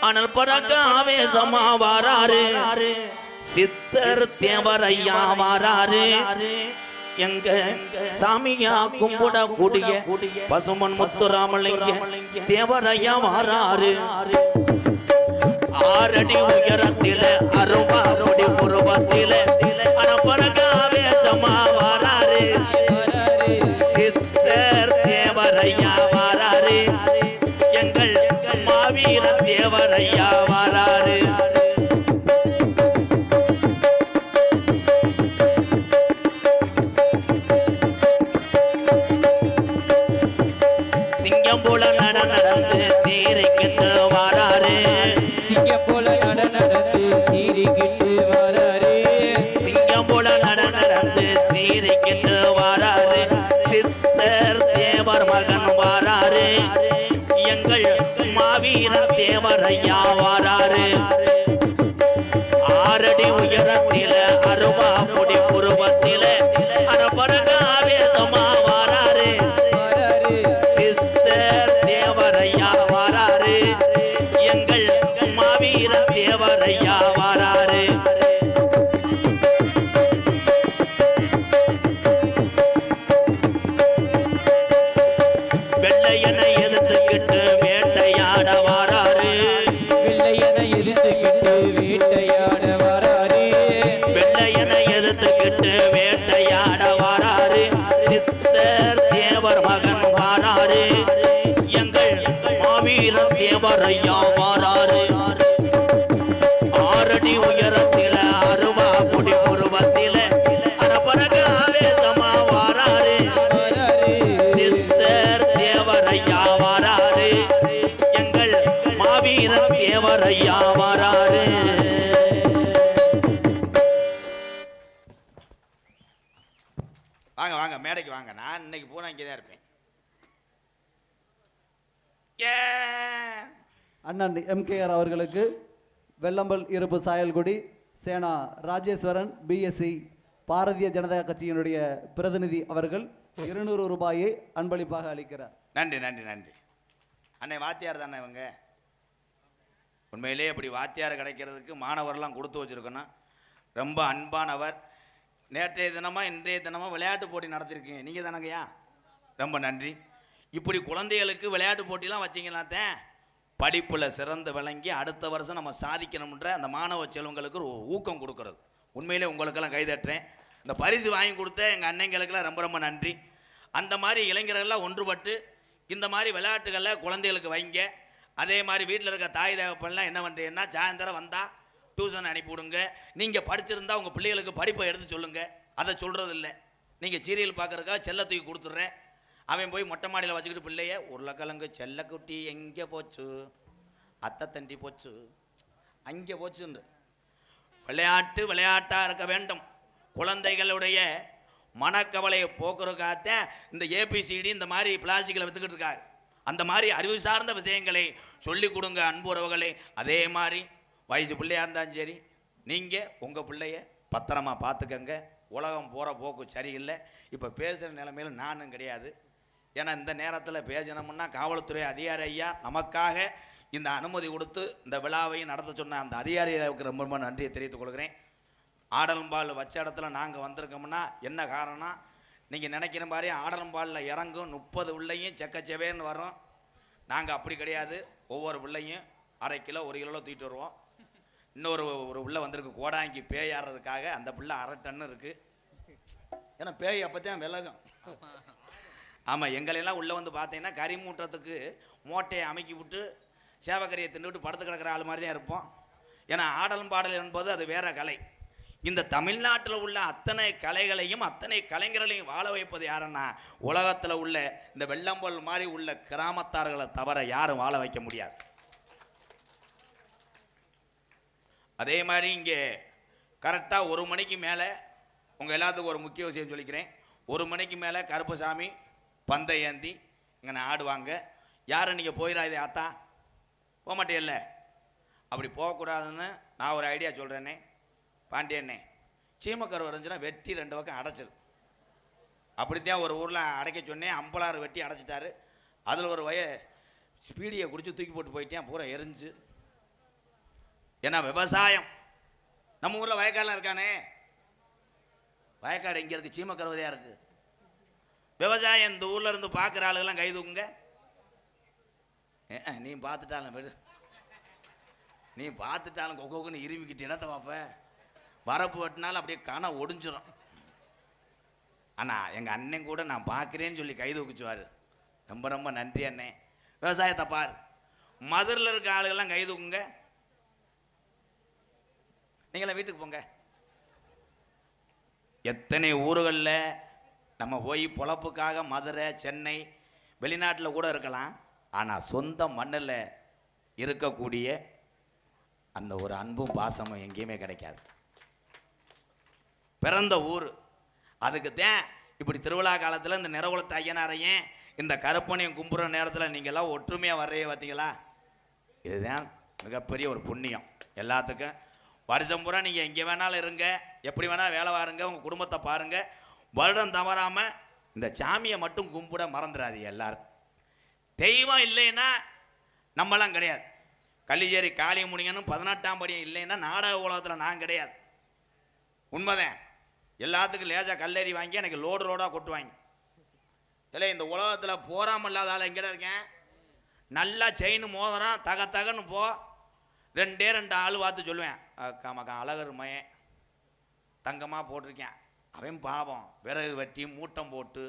அனல் பறக்க ஆவேசமா வாராரு சித்தர் தேவரையா வாராரு. எங்க சாமியா கும்பிட கூடிய பசுமன் முத்துராமலிங்க தேவரையா வாராரு. ஆரடி உயரத்தில அரும்பா புடி புருவத்தில அனல் பறக்க ஆவேசமா வாராரு சித்தர் தேவரையா வாராரு. எங்கள் மாவீர தேவரையா வாராரு. சிங்கம் போல நடந்து சீரிக்கிட்டு வாராரு. சிங்கம் போல நடந்து சீரிக்கிட்டு வாராரு. சிங்கம் போல நடந்து சீரிக்கிட்டு வாராரு. சித்தர் தேவர் மகன் வாராரு. எங்கள் மாவீர தேவரையா வாராரு. ஆரடி உயரத்தில அருவா முடி புருவத்தில அனபரக ஆவேசமா வாராரு சித்தர் தேவரையா வாராரு. எங்கள் மாவீர தேவரையா வாராரு. வெள்ளையனை எதிர்த்துக்கிட்டு வேட்டையாட வாராரு. வெள்ளையனை எதிர்த்துக்கிட்டு வேட்டையாட வாராரு. வெள்ளையனை எதிர்த்துக்கிட்டு வேட்டையாட வாராரு. சித்தர் தேவர் மகன் வாராரு. எங்கள் மாவீர தேவரையா வாராரு. ஆரடி உயரத்தில அருவா முடி புருவத்தில அரபரக ஆவேசமா வாராரு சித்தர் தேவரையா வாராரு. எங்கள் மாவீர தேவரையா வாராரு. வாங்க வாங்க மேடைக்கு வாங்க. நான் இன்னைக்கு பூரா இங்கே தான் இருப்பேன். அண்ணன் எம்கேஆர் அவர்களுக்கு வெள்ளம்பல் இருப்பு சாயல்குடி சேனா ராஜேஸ்வரன் பிஎஸ்சி பாரதிய ஜனதா கட்சியினுடைய பிரதிநிதி அவர்கள் 200 ரூபாயை அன்பளிப்பாக அளிக்கிறார். நன்றி நன்றி நன்றி. அன்னை வாத்தியார் தானே இவங்க. உண்மையிலே இப்படி வாத்தியார் கிடைக்கிறதுக்கு மாணவர்லாம் கொடுத்து வச்சிருக்கணும். ரொம்ப அன்பானவர். நேற்றைய தினமாக இன்றைய தினமாக விளையாட்டு போட்டி நடத்திருக்கீங்க நீங்கள் தானங்கய்யா, ரொம்ப நன்றி. இப்படி குழந்தைகளுக்கு விளையாட்டு போட்டிலாம் வச்சிங்கன்னாத்தேன் படிப்பில் சிறந்து விளங்கி அடுத்த வருஷம் நம்ம சாதிக்கணும்ன்ற அந்த மாணவ செல்வங்களுக்கு ஒரு ஊக்கம் கொடுக்கறது. உண்மையிலே உங்களுக்கெல்லாம் கைதட்டுறேன். இந்த பரிசு வாங்கி கொடுத்த எங்கள் அன்னைங்களுக்கெல்லாம் ரொம்ப ரொம்ப நன்றி. அந்த மாதிரி இளைஞர்கள்லாம் ஒன்றுபட்டு இந்த மாதிரி விளையாட்டுகளில் குழந்தைகளுக்கு வைங்க. அதே மாதிரி வீட்டில் இருக்க தாய் தகப்பன்லாம் என்ன பண்ணுறீங்கன்னா, சாயந்தரம் வந்தால் டியூஷன் அனுப்பிவிடுங்க. நீங்கள் படிச்சிருந்தா உங்கள் பிள்ளைகளுக்கு படிப்பை எடுத்து சொல்லுங்கள். அதை சொல்கிறது இல்லை. நீங்கள் சீரியல் பார்க்குறக்கா செல்லத்துக்கு கொடுத்துட்றேன். அவன் போய் மொட்டை மாடியில் வச்சுக்கிட்டு பிள்ளைய உருளைக்கிழங்கு செல்லக்குட்டி எங்கே போச்சு, அத்தை தண்டி போச்சு, அங்கே போச்சுன்னு. விளையாட்டு விளையாட்டாக இருக்க வேண்டும். குழந்தைகளுடைய மனக்கவலையை போக்குறதுக்காக இந்த ஏபிசிடி இந்த மாதிரி பிளாஸ்டிக்கில் விற்றுக்கிட்டு இருக்காங்க. அந்த மாதிரி அறிவு சார்ந்த விஷயங்களை சொல்லிக் கொடுங்க அன்பு உறவுகளே. அதே மாதிரி வயசு பிள்ளையாக இருந்தாலும் சரி, நீங்கள் உங்கள் பிள்ளைய பத்திரமா பார்த்துக்கங்க. உலகம் போகிற போக்கு சரியில்லை. இப்போ பேசுகிற நிலைமையில நானும் கிடையாது. ஏன்னா இந்த நேரத்தில் பேசணும்னா காவல்துறை அதிகாரி ஐயா நமக்காக இந்த அனுமதி கொடுத்து இந்த விழாவையும் நடத்த சொன்ன அந்த அதிகாரிகளுக்கு ரொம்ப ரொம்ப நன்றியை தெரிவித்துக் கொள்கிறேன். ஆடலம்பால் வச்ச இடத்துல நாங்கள் வந்திருக்கோம்னா என்ன காரணம், நீங்கள் நினைக்கிற மாதிரி ஆடலம்பாலில் இறங்கும் 30 உள்ளையும் செக்கச்செவேன்னு வரும். நாங்கள் அப்படி கிடையாது. ஒவ்வொரு பிள்ளையும் அரை கிலோ 1 கிலோ தூக்கிட்டு வருவோம். இன்னொரு உள்ள வந்திருக்கு கோடாங்கி பேய் ஆடுறதுக்காக. அந்த பிள்ளை 1/2 டன் இருக்குது. ஏன்னா பேய் அப்போத்தான் விலகும். ஆமாம், எங்களெல்லாம் உள்ளே வந்து பார்த்தீங்கன்னா கறி மூட்டத்துக்கு மூட்டையை அமைக்கி விட்டு சேவக்கரியை தின்னுவிட்டு படுத்து கிடக்கிற ஆள் மாதிரி தான் இருப்போம். ஏன்னா ஆடலும் பாடல் என்பது அது வேற கலை. இந்த தமிழ்நாட்டில் உள்ள அத்தனை கலைகளையும் அத்தனை கலைஞர்களையும் வாழ வைப்பது யாருன்னா உலகத்தில் உள்ள இந்த வெள்ளம்பல் மாதிரி உள்ள கிராமத்தார்களை தவிர யாரும் வாழ வைக்க முடியாது. அதே மாதிரி இங்கே கரெக்டாக 1 மணிக்கு மேலே உங்கள் எல்லாத்துக்கும் ஒரு முக்கிய விஷயம் சொல்லிக்கிறேன். 1 மணிக்கு மேலே கருப்பசாமி பந்தை ஏந்தி இங்கே ஆடுவாங்க. யாரும் நீங்கள் போயிடாதே ஆத்தா, போக மாட்டேல்ல. அப்படி போகக்கூடாதுன்னு நான் ஒரு ஐடியா சொல்கிறேன்னே. பாண்டியண்ணே, சீமக்கரு இருந்துச்சுன்னா வெட்டி 2 பக்கம் அடைச்சிரு. அப்படித்தான் ஒரு ஊரில் அடைக்க சொன்னேன். 56 வெட்டி அடைச்சிட்டாரு. அதில் ஒரு ஸ்பீடியை குடிச்சு தூக்கி போட்டு போயிட்டேன். பூரா எரிஞ்சு. ஏன்னா விவசாயம் நம்ம ஊரில் வயக்காடுலாம் இருக்கானே. வயக்காடு எங்கே இருக்குது? சீமக்கருவதையாக இருக்குது. விவசாயம் இந்த ஊரில் இருந்து பார்க்குற ஆளுகெல்லாம் கை தூக்குங்க. நீ பார்த்துட்டாலும் விடு, நீ பார்த்துட்டாலும் கொக்குன்னு இருமிக்கிட்டு இடத்த பார்ப்ப. வரப்பு வெட்டினாலும் அப்படியே கண ஒடிஞ்சிடும். ஆனால் எங்கள் அண்ணன் கூட நான் பார்க்குறேன்னு சொல்லி கை தூக்குச்சுவார். ரொம்ப ரொம்ப நன்றி அண்ணே. விவசாயத்தை பார். மதுரில் இருக்க ஆளுகள்லாம் கை தூக்குங்க. நீங்களாம் வீட்டுக்கு போங்க. எத்தனை ஊர்களில் நம்ம போய் பொழப்புக்காக மதுரை சென்னை வெளிநாட்டில் கூட இருக்கலாம். ஆனால் சொந்த மண்ணில் இருக்கக்கூடிய அந்த ஒரு அன்பும் பாசமும் எங்கேயுமே கிடைக்காது. பிறந்த ஊர். அதுக்கு தான் இப்படி திருவிழா காலத்தில் இந்த நிறகுலத்து ஐயனாரையும் இந்த கருப்பனையும் கும்புற நேரத்தில் நீங்கள்லாம் ஒற்றுமையாக வர்றையே பார்த்தீங்களா? இதுதான் மிகப்பெரிய ஒரு புண்ணியம் எல்லாத்துக்கும். வருஷம் பூரா நீங்கள் எங்கே வேணாலும் இருங்க, எப்படி வேணால் வேலை பாருங்க, உங்கள் குடும்பத்தை பாருங்கள். வருடம் தவறாமல் இந்த சாமியை மட்டும் கும்பிட மறந்துடாதீங்க எல்லாரும். தெய்வம் இல்லைன்னா நம்மளாம் கிடையாது. கள்ளிச்சேரி காளியமுனிங்கன்னு 18ஆம் படி இல்லைன்னா நாடக உலகத்தில் நான் கிடையாது. உண்மைதான். எல்லாத்துக்கும் லேசாக கல்லறி வாங்கி எனக்கு லோடு ரோடாக கொட்டுவாங்க. இல்லை, இந்த உலகத்தில் போராமல் இல்லாத ஆள் எங்கேட இருக்கேன். நல்லா செயின் மோதிரம் தகன்னு போ. 2 ஆள் பார்த்து சொல்லுவேன், மக்கா அழகர் மயன் தங்கமாக போட்டிருக்கேன். அவன் பாவம் விறகு வெட்டி மூட்டம் போட்டு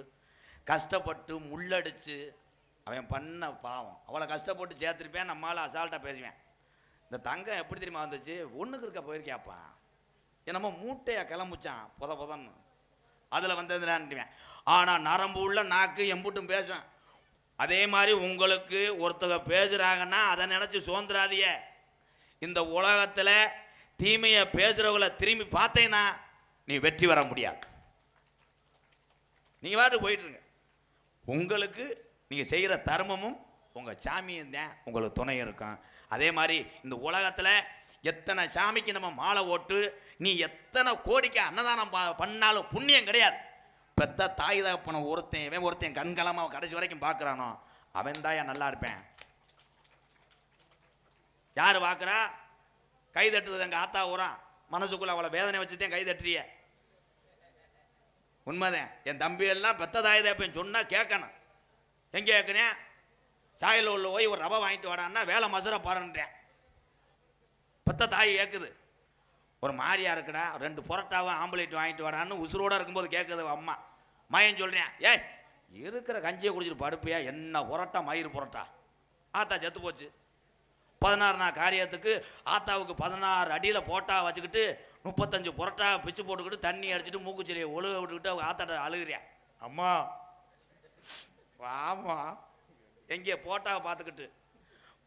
கஷ்டப்பட்டு முள்ளடிச்சு அவன் பண்ண பாவம். அவ்வளோ கஷ்டப்பட்டு சேர்த்துருப்பேன். நம்மளால் அசால்ட்டாக பேசுவேன். இந்த தங்கம் எப்படி தெரியுமா வந்துச்சு? ஒன்றுக்கு இருக்க போயிருக்கியாப்பா, என்னமோ மூட்டையாக கிளம்புச்சான் புதன்னு. அதில் வந்ததுடான்ட்டுவேன். ஆனால் நரம்பு உள்ள நாக்கு எம்புட்டும் பேசும். அதே மாதிரி உங்களுக்கு ஒருத்தங்க பேசுகிறாங்கன்னா அதை நினச்சி சோந்துராதிய. இந்த உலகத்தில் தீமையை பேசுகிறவங்களை திரும்பி பார்த்தேன்னா நீ வெற்றி வர முடியாது. நீங்கள் பாட்டு போயிட்டுருங்க. உங்களுக்கு நீங்கள் செய்கிற தர்மமும் உங்கள் சாமியும் தான் உங்களுக்கு துணை இருக்கும். அதே மாதிரி இந்த உலகத்தில் எத்தனை சாமிக்கு நம்ம மாலை ஓட்டு நீ எத்தனை கோடிக்கு அன்னதானம் பண்ணாலும் புண்ணியம் கிடையாது. பெத்த தாய் தகப்பனை ஒருத்தன் கண்கலமாக கடைசி வரைக்கும் பார்க்குறானோ அவன் தான் நல்லா இருப்பேன். யார் பார்க்குறா? கை தட்டுறது எங்கள் ஆத்தா ஊரான். மனசுக்குள்ளே அவளை வேதனை வச்சுதான் கை தட்டுறிய. உண்மைதான். என் தம்பி எல்லாம் பெத்த தாய் தகப்பன் சொன்னா கேட்கணும். எங்கே கேட்குறேன்? சாயில் உள்ள போய் ஒரு ரவை வாங்கிட்டு வாடான்னா வேலை மசுரை பாருன்றேன். பெத்த தாய் கேட்குது. ஒரு மாதிரியா இருக்குடா, 2 புரோட்டாவும் ஆம்புலேட் வாங்கிட்டு வாடான்னு உசுரோட இருக்கும்போது கேட்குது அம்மா. மயன் சொல்கிறேன், ஏய் இருக்கிற கஞ்சியை குடிச்சிட்டு படுப்பியா, என்ன புரோட்டா மயிறு புரோட்டா. ஆத்தா செத்து போச்சு. 16 நாள் காரியத்துக்கு ஆத்தாவுக்கு 16 அடியில் போட்டா வச்சுக்கிட்டு 35 புரோட்டா பிச்சு போட்டுக்கிட்டு தண்ணி அடிச்சுட்டு மூக்குச்செடியை ஒழுக விட்டுக்கிட்டு அவங்க ஆத்தாட்ட அழுகிறேன். அம்மா வாமா, எங்கே போட்டாவை பார்த்துக்கிட்டு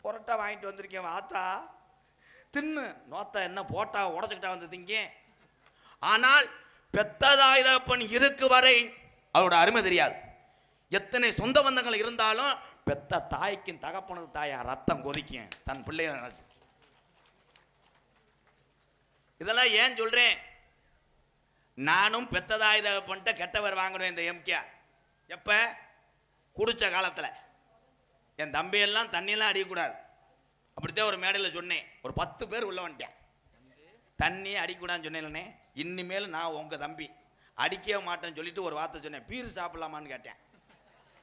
புரோட்டா வாங்கிட்டு வந்திருக்கேன் ஆத்தா தின்னு. நோத்தா என்ன போட்டா உடச்சிக்கிட்டா வந்து திங்க. ஆனால் பெத்ததாய் தகப்பன் இருக்கு வரை அவரோட அருமை தெரியாது. எத்தனை சொந்த பந்தங்கள் இருந்தாலும் பெத்த தாய்க்கும் தகப்பனுக்கு தாயா ரத்தம் கொதிக்கும் தன் பிள்ளைய நினைச்சு. இதெல்லாம் ஏன் சொல்றேன்? நானும் பெத்ததாய் தகப்பன்ட்ட கெட்டவர் வாங்கணும் இந்த எம்கே. எப்ப? குடிச்ச காலத்தில். என் தம்பியெல்லாம் தண்ணியெல்லாம் அடிக்கக்கூடாது அப்படித்தான் ஒரு மேடையில் சொன்னேன். ஒரு 10 பேர் உள்ள வந்துட்டேன். தண்ணியே அடிக்கக்கூடாதுன்னு சொன்னேன்னே. இனிமேல் நான் உங்கள் தம்பி அடிக்கவே மாட்டேன்னு சொல்லிட்டு ஒரு வார்த்தை சொன்னேன். பீர் சாப்பிடலாமான்னு கேட்டேன்.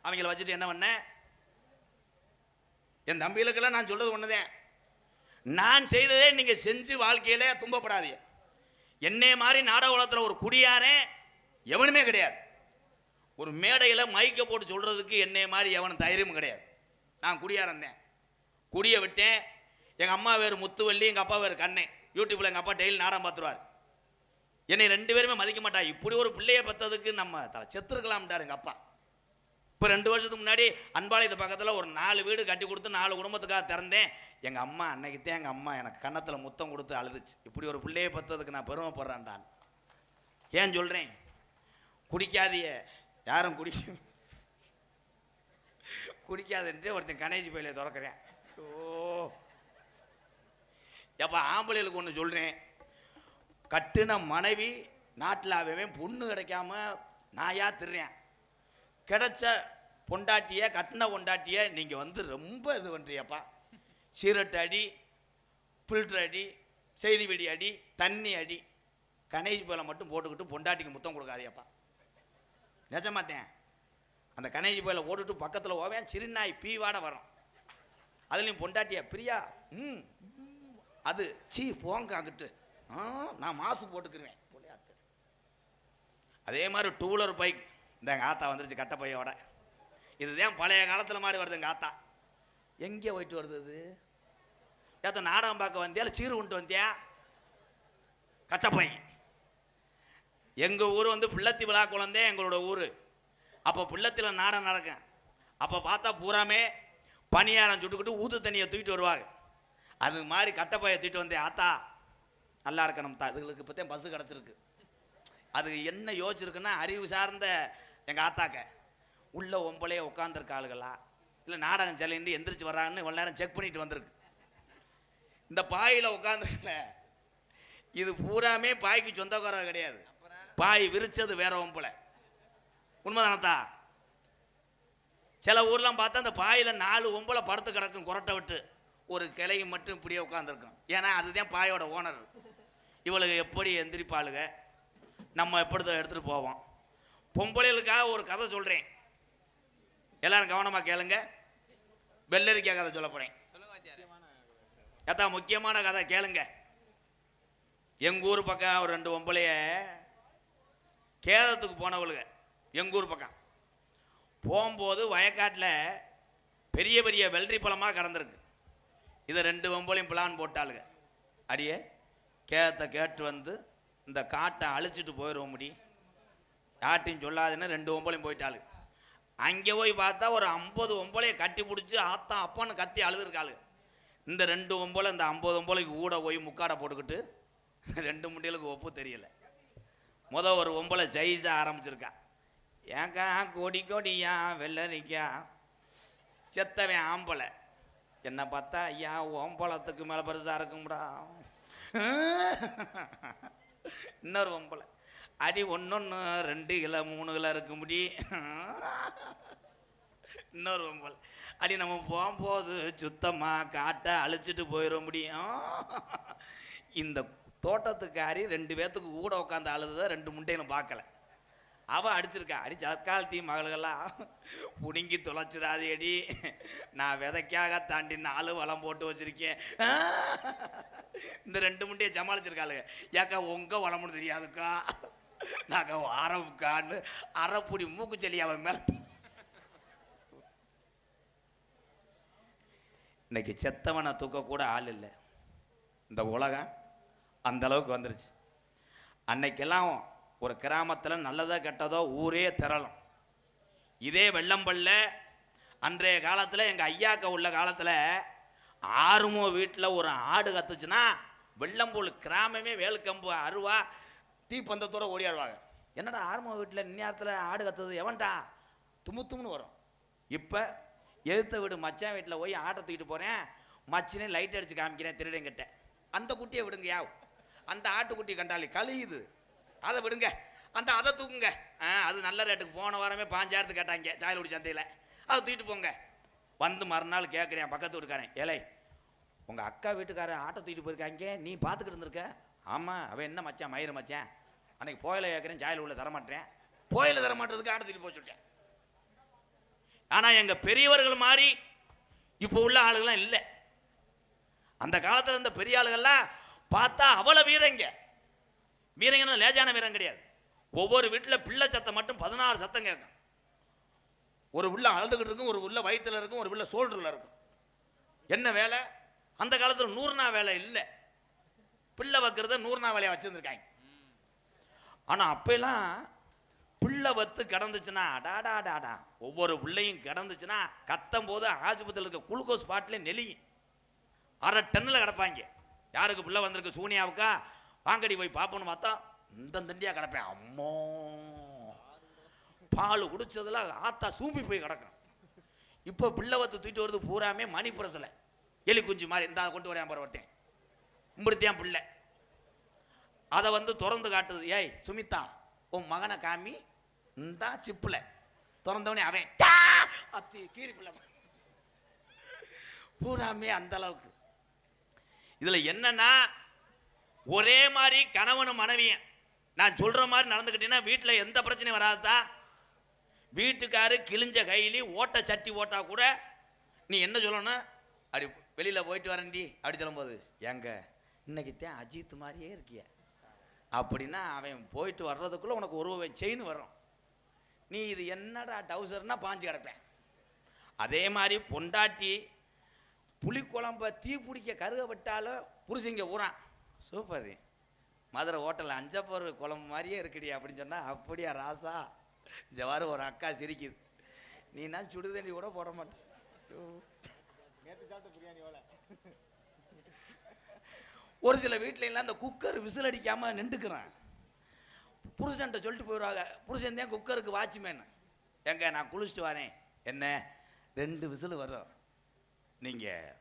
அவங்கள வச்சுட்டு என்ன பண்ணேன்? என் தம்பிகளுக்கெல்லாம் நான் சொல்றது ஒண்ணுதான். நான் செய்ததே நீங்க செஞ்சு வாழ்க்கையில துன்பப்படாதீங்க. என்னைய மாதிரி நாடக உலகத்தில் ஒரு குடியாரே எவனுமே கிடையாது. ஒரு மேடையில் மைக்க போட்டு சொல்றதுக்கு என்னைய மாதிரி எவனும் தைரியமும் கிடையாது. நான் குடியாரன் தான். குடியை விட்டேன். எங்கள் அம்மா வேறு முத்துவள்ளி, எங்கள் அப்பா வேறு கண்ணே. யூடியூப்பில் எங்கள் அப்பா டெய்லி நாடகம் பார்த்துருவார். என்னை 2 பேருமே மதிக்க மாட்டா. இப்படி ஒரு பிள்ளையை பெற்றதுக்கு நம்ம செத்துருக்கலாம்ட்டார் எங்கள் அப்பா. இப்போ 2 வருஷத்துக்கு முன்னாடி அன்பாளையத்து பக்கத்தில் ஒரு 4 வீடு கட்டி கொடுத்து 4 குடும்பத்துக்காக திறந்தேன். எங்கள் அம்மா அன்னைக்குத்தான் எங்கள் அம்மா எனக்கு கன்னத்தில் முத்தம் கொடுத்து அழுதுச்சு. இப்படி ஒரு பிள்ளையை பெற்றதுக்கு நான் பெருமைப்படுறேன்டான். ஏன் சொல்கிறேன்? குடிக்காதிய யாரும் குடிக்காதுன்ட்டு ஒருத்தன் கணேசி பையில திறக்கிறேன். ஓ எப்போ ஆம்பளைகளுக்கு ஒன்று சொல்கிறேன். கட்டுன மனைவி நாட்டில் அவன் பொண்ணு கிடைக்காம நாயா திர்றேன். கிடைச்ச பொண்டாட்டிய கட்டின பொண்டாட்டிய நீங்கள் வந்து ரொம்ப இது பண்ணுறியப்பா. சீரட்டு அடி, ஃபில்டர் அடி, செய்தி வெடி அடி, தண்ணி அடி, கணேசி பையில மட்டும் போட்டுக்கிட்டு பொண்டாட்டிக்கு முத்தம் கொடுக்காதியப்பா. நிஜமாத்தேன். அந்த கணேசி பையில ஓட்டுட்டு பக்கத்தில் ஓவேன் சிறுநாய் பீவாட வரும். அதுலேயும் பொண்டாட்டியா பிரியா அது சீ போங்க அங்கிட்டு நான் மாசு போட்டுக்குருவேன். அதே மாதிரி 2 வீலர் பைக் இந்த எங்கள் ஆத்தா வந்துருச்சு கட்ட பையோட. இதுதான் பழைய காலத்தில் மாதிரி வருது. எங்கள் ஆத்தா எங்கே போயிட்டு வருது? இது ஏத்த நாடகம் பார்க்க வந்தியா சீரு கொண்டு வந்தியா? கச்சப்பை. எங்கள் ஊர் வந்து பிள்ளத்தி விழா குழந்தை எங்களோட ஊர். அப்போ பிள்ளத்தில் நாடகம் நடக்கும். அப்போ பார்த்தா பூராமே பனியாரம் சுட்டுக்கிட்டு ஊத்து தண்ணியை தூக்கிட்டு வருவாங்க. அது மாதிரி கட்டப்பையை தூக்கிட்டு வந்தேன். ஆத்தா நல்லா இருக்கணும் தா, இதுகளுக்கு இப்போ தான் பஸ்ஸு கிடச்சிருக்கு. அது என்ன யோசிச்சிருக்குன்னா அறிவு சார்ந்த எங்கள் ஆத்தாக்க உள்ள ஒம்பளையே உட்காந்துருக்க ஆளுகளா இல்லை நாடகம் செல்லிட்டு எந்திரிச்சு வர்றாங்கன்னு இவ்வளோ நேரம் செக் பண்ணிட்டு வந்திருக்கு. இந்த பாயில் உட்காந்துருக்கல இது பூராமே பாய்க்கு சொந்தக்காரர் கிடையாது. பாய் விரிச்சது வேற ஒம்பளை. உண்மைதானத்தா? சில ஊர்லாம் பார்த்தா அந்த பாயில் 4 ஒம்பளை படுத்து கிடக்கும் குரட்டை விட்டு. ஒரு கிளையை மட்டும் இப்படியே உட்காந்துருக்கும். ஏன்னா அதுதான் பாயோட ஓனர். இவளுக்கு எப்படி எந்திரிப்பாளுங்க, நம்ம எப்படி எடுத்துகிட்டு போவோம். பொம்பளைகளுக்காக ஒரு கதை சொல்கிறேன், எல்லாரும் கவனமாக கேளுங்க. வெள்ளரிக்காய் கதை சொல்ல போகிறேன். அதான் முக்கியமான கதை கேளுங்க. எங்கள் ஊர் பக்கம் ஒரு 2 பொம்பளைய கேதத்துக்கு போனவளுங்க. எங்கள் ஊர் பக்கம் போகும்போது வயக்காட்டில் பெரிய பெரிய வெள்ளரி பழமாக கடந்திருக்கு. இதை 2 பொம்பளையும் பிளான் போட்டாளுங்க. அடியே கேதத்தை கேட்டு வந்து இந்த காட்டை அழிச்சிட்டு போயிடுவோம் முடி யார்ட்டையும் சொல்லாதுன்னு 2 பொம்பளையும் போயிட்டாளு. அங்கே போய் பார்த்தா ஒரு 50 பொம்பளையை கட்டி பிடிச்சி ஆத்தா அப்பான்னு கத்தி அழுதுருக்காளு. இந்த 2 பொம்பளை இந்த 50 பொம்பளைக்கு கூட போய் முக்காடை போட்டுக்கிட்டு 2 முண்டிகளுக்கு ஒப்பு தெரியல. ஒரு பொம்பளை ஜெயிச்சா ஆரம்பிச்சிருக்கா. ஏக்கா கொடி கொடியா வெள்ளரிக்கா செத்தவன் ஆம்பளை. என்ன பார்த்தா ஐயா ஓம்பளத்துக்கு மேலே பெருசாக இருக்கும்டா. இன்னொரு பொம்பளை அடி 1 2 கிலோ 3 கிலோ இருக்க முடி. இன்னொரு பொம்பளை அடி நம்ம போகும்போது சுத்தமாக காட்டை அழிச்சிட்டு போயிட முடியும். இந்த தோட்டத்துக்காரி 2 பேர்த்துக்கு கூட உட்காந்து அழுதுதான் 2 முண்டையும் பார்க்கல. அவ அடிச்சிருக்கா. அடிச்சு அக்காலத்தி மகள்கள்லாம் புடுங்கி தொலைச்சிடாதேடி, நான் விதைக்காக தாண்டி 4 வளம் போட்டு வச்சிருக்கேன். இந்த 2 முண்டையை சமாளிச்சிருக்காளுங்க. ஏக்கா உங்க வளமுன்னு தெரியாதுக்கா, நாங்க ஆரம்புக்கான்னு அரைப்புடி மூக்குச்செல்லி அவன் மேல. இன்னைக்கு செத்தவனை தூக்க கூட ஆள் இல்லை. இந்த உலகம் அந்த அளவுக்கு வந்துருச்சு. அன்னைக்கெல்லாம் ஒரு கிராமத்தில் நல்லதோ கெட்டதோ ஊரே திரளும். இதே வெள்ளம்பல்ல அன்றைய காலத்தில் எங்கள் ஐயாக்க உள்ள காலத்தில் ஆறுமோ வீட்டில் ஒரு ஆடு கத்துச்சுன்னா வெள்ளம்பூல் கிராமமே வேலுக்கம்பு அருவா தீப்பந்தத்தோடு ஓடியாடுவாங்க. என்னடா ஆறுமோ வீட்டில் இந்நேரத்தில் ஆடு கத்துது, எவன்டா தும்முன்னு வரும். இப்போ எதிர்த்த வீடு மச்சான் வீட்டில் போய் ஆட்டை தூக்கிட்டு போகிறேன், மச்சினே லைட் அடித்து காமிக்கிறேன் திருடங்கிட்ட, அந்த குட்டியை விடுங்கயா, அந்த ஆட்டுக்குட்டி கண்டாலி கழியுது, அதை விடுங்க, அதை தூக்குங்க. அது நல்ல ரேட்டுக்கு போன வாரமே 5000 கேட்டாங்க சாயல்குடி சந்தையில், அதை தூக்கிட்டு போங்க. வந்து மறுநாள் கேட்குறேன் பக்கத்து வீட்டுக்காரன், ஏலை உங்கள் அக்கா வீட்டுக்காரன் ஆட்டை தூக்கிட்டு போயிருக்காங்க, நீ பார்த்துக்கிட்டு இருந்திருக்க? ஆமாம், அவன் என்ன மச்சான் மயிறு மச்சான், அன்னைக்கு போயில கேட்குறேன் சாயல் உள்ள தரமாட்டேன், போயில தரமாட்டதுக்கு ஆட்டை தூக்கிட்டு போய் சொல்லிட்டேன். ஆனால் எங்கள் பெரியவர்கள் மாதிரி இப்போ உள்ள ஆளுகள்லாம் இல்லை. அந்த காலத்தில் இருந்த பெரிய ஆளுகள்லாம் பார்த்தா அவ்வளோ வீரங்க. வீரங்கன்னா லேஜான வீரம் கிடையாது. ஒவ்வொரு வீட்டில் பிள்ளை சத்தம் மட்டும் 16 சத்தம் கேட்கும். ஒரு உள்ள அழுதுகிட்டு இருக்கும், ஒரு உள்ள வயிற்றுல இருக்கும், ஒரு உள்ள சோல்டரில் இருக்கும். என்ன வேலை? அந்த காலத்தில் 100 வேலை இல்லை, பிள்ளை வைக்கிறத 100 வேலையை வச்சுருந்துருக்காங்க. ஆனால் அப்பெல்லாம் பிள்ளை வத்து கிடந்துச்சுன்னா டாடா ஒவ்வொரு பிள்ளையும் கிடந்துச்சுன்னா கத்தும் போது ஆஸ்பத்திரியில் இருக்க குளுக்கோஸ் பாட்டிலே நெளியும். 1/2 டன்னில் கிடப்பாங்க. யாருக்கு பிள்ளை வந்திருக்கு சூனியாவுக்கா, வாங்கடி போய் பார்ப்போன்னு பார்த்தா இந்த தண்டியாக கிடப்பேன். அம்மோ பால் குடிச்சதுல ஆத்தா சூம்பி போய் கிடக்கும். இப்போ பிள்ளை வத்து தூக்கிட்டு வருது பூராமே மணி பிரசில் எலி குஞ்சு மாதிரி இந்த கொண்டு வரேன் பாரு ஒருத்தன் இப்படித்தான் பிள்ளை. அதை வந்து திறந்து காட்டுது, ஏய் சுமிதா உன் மகனை காமி, இந்த சிப்பில் திறந்தவனே அவன் அத்தி கீரி பிள்ளை பூராமே அந்த அளவுக்கு. இதுல என்னன்னா ஒரே மாதிரி கணவனும் மனைவியும் நான் சொல்ற மாதிரி நடந்துக்கிட்டீங்கன்னா வீட்டில் எந்த பிரச்சனையும் வராதா. வீட்டுக்காரு கிழிஞ்ச கையிலி ஓட்ட சட்டி ஓட்டா கூட நீ என்ன சொல்லணும், அப்படி வெளியில போயிட்டு வரேன்டி அப்படி சொல்லும்போது, ஏங்க இன்னைக்கு தான் அஜித் மாதிரியே இருக்கிய அப்படின்னா அவன் போயிட்டு வர்றதுக்குள்ள உனக்கு ஒரு செயின் வரும். நீ இது என்னடா டவுசர்னா பாஞ்சு கிடப்பேன். அதே மாதிரி பொண்டாட்டி புளிக்குழம்ப தீ பிடிக்க கருக விட்டாலும் புருஷங்க ஊறான் சூப்பர் மதுரை ஹோட்டலில் 5 பேர் குழம்பு மாதிரியே இருக்குடி அப்படின்னு சொன்னால், அப்படியா ராசா ஜவாரு ஒரு அக்கா சிரிக்குது, நீனா சுடுதண்ணி கூட போட மாட்டேன். ஒரு சில வீட்டிலலாம் அந்த குக்கர் விசில் அடிக்காமல் நின்றுக்கிறான். புருஷன்ட்ட சொல்லிட்டு போயிடுவாங்க, புருஷன் தான் குக்கருக்கு வாட்ச்மேன், எங்க நான் குளிச்சுட்டு வரேன், என்ன 2 விசில் வரும், நீங்கள்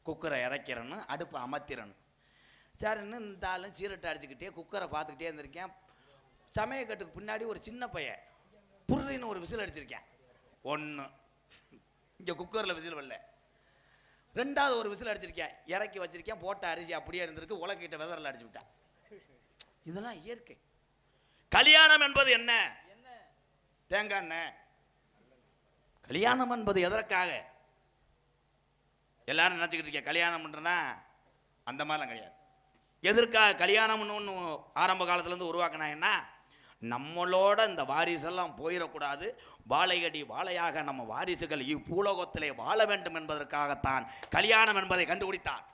குக்கரை இறக்கிறன்னு அடுப்பை அமர்த்திடணும். சரின்னு இந்த ஆளும் சீரட்டை அடிச்சுக்கிட்டே குக்கரை பார்த்துக்கிட்டே இருந்திருக்கேன். சமயக்கட்டுக்கு பின்னாடி ஒரு சின்ன பையன் புர்ரின்னு ஒரு விசில் அடிச்சிருக்கேன். 1 இங்கே குக்கரில் விசில் வரல, 2வது ஒரு விசில் அடிச்சிருக்கேன், இறக்கி வச்சிருக்கேன், போட்ட அரிசி அப்படியே இருந்திருக்கு, உலகிட்ட வெதரில் அடிச்சு விட்டேன். இதெல்லாம் இயற்கை. கல்யாணம் என்பது என்ன? தேங்காய் எண்ணெய். கல்யாணம் என்பது எதற்காக? எல்லாரும் நினச்சிக்கிட்டு இருக்கேன் கல்யாணம் பண்ணுறேன்னா அந்த மாதிரிலாம் கிடையாது. எதற்காக கல்யாணம்னு ஒன்று ஆரம்ப காலத்துலேருந்து உருவாக்கினாங்கன்னா, நம்மளோட இந்த வாரிசெல்லாம் போயிடக்கூடாது, வாழையடி வாழையாக நம்ம வாரிசுகள் இப்பூலோகத்திலே வாழ வேண்டும் என்பதற்காகத்தான் கல்யாணம் என்பதை கண்டுபிடித்தான்.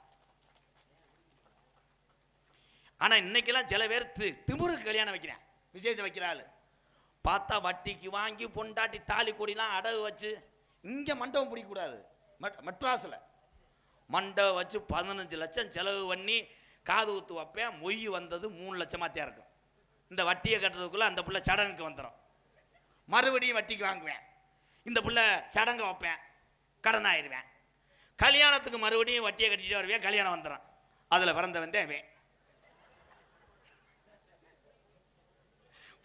ஆனால் இன்னைக்கெல்லாம் சில பேர் திமிருக்கு கல்யாணம் வைக்கிறேன், விசேஷம் வைக்கிறாள் பார்த்தா வட்டிக்கு வாங்கி பொண்டாட்டி தாலி கொடிலாம் அடகு வச்சு, இங்கே மண்டபம் பிடிக்கக்கூடாது, மெட்ராஸில் மண்டபம் வச்சு 15 லட்சம் செலவு பண்ணி காது ஊத்து வைப்பேன், மொய் வந்தது 3 லட்சமாத்தான் இருக்கும். இந்த வட்டியை கட்டுறதுக்குள்ளே அந்த பிள்ளை சடங்குக்கு வந்துடும், மறுபடியும் வட்டிக்கு வாங்குவேன், இந்த பிள்ளை சடங்கை வைப்பேன், கடன் ஆயிடுவேன், கல்யாணத்துக்கு மறுபடியும் வட்டியை கட்டிட்டு வருவேன், கல்யாணம் வந்துடும், அதில் பிறந்தவன் தான் அவன்.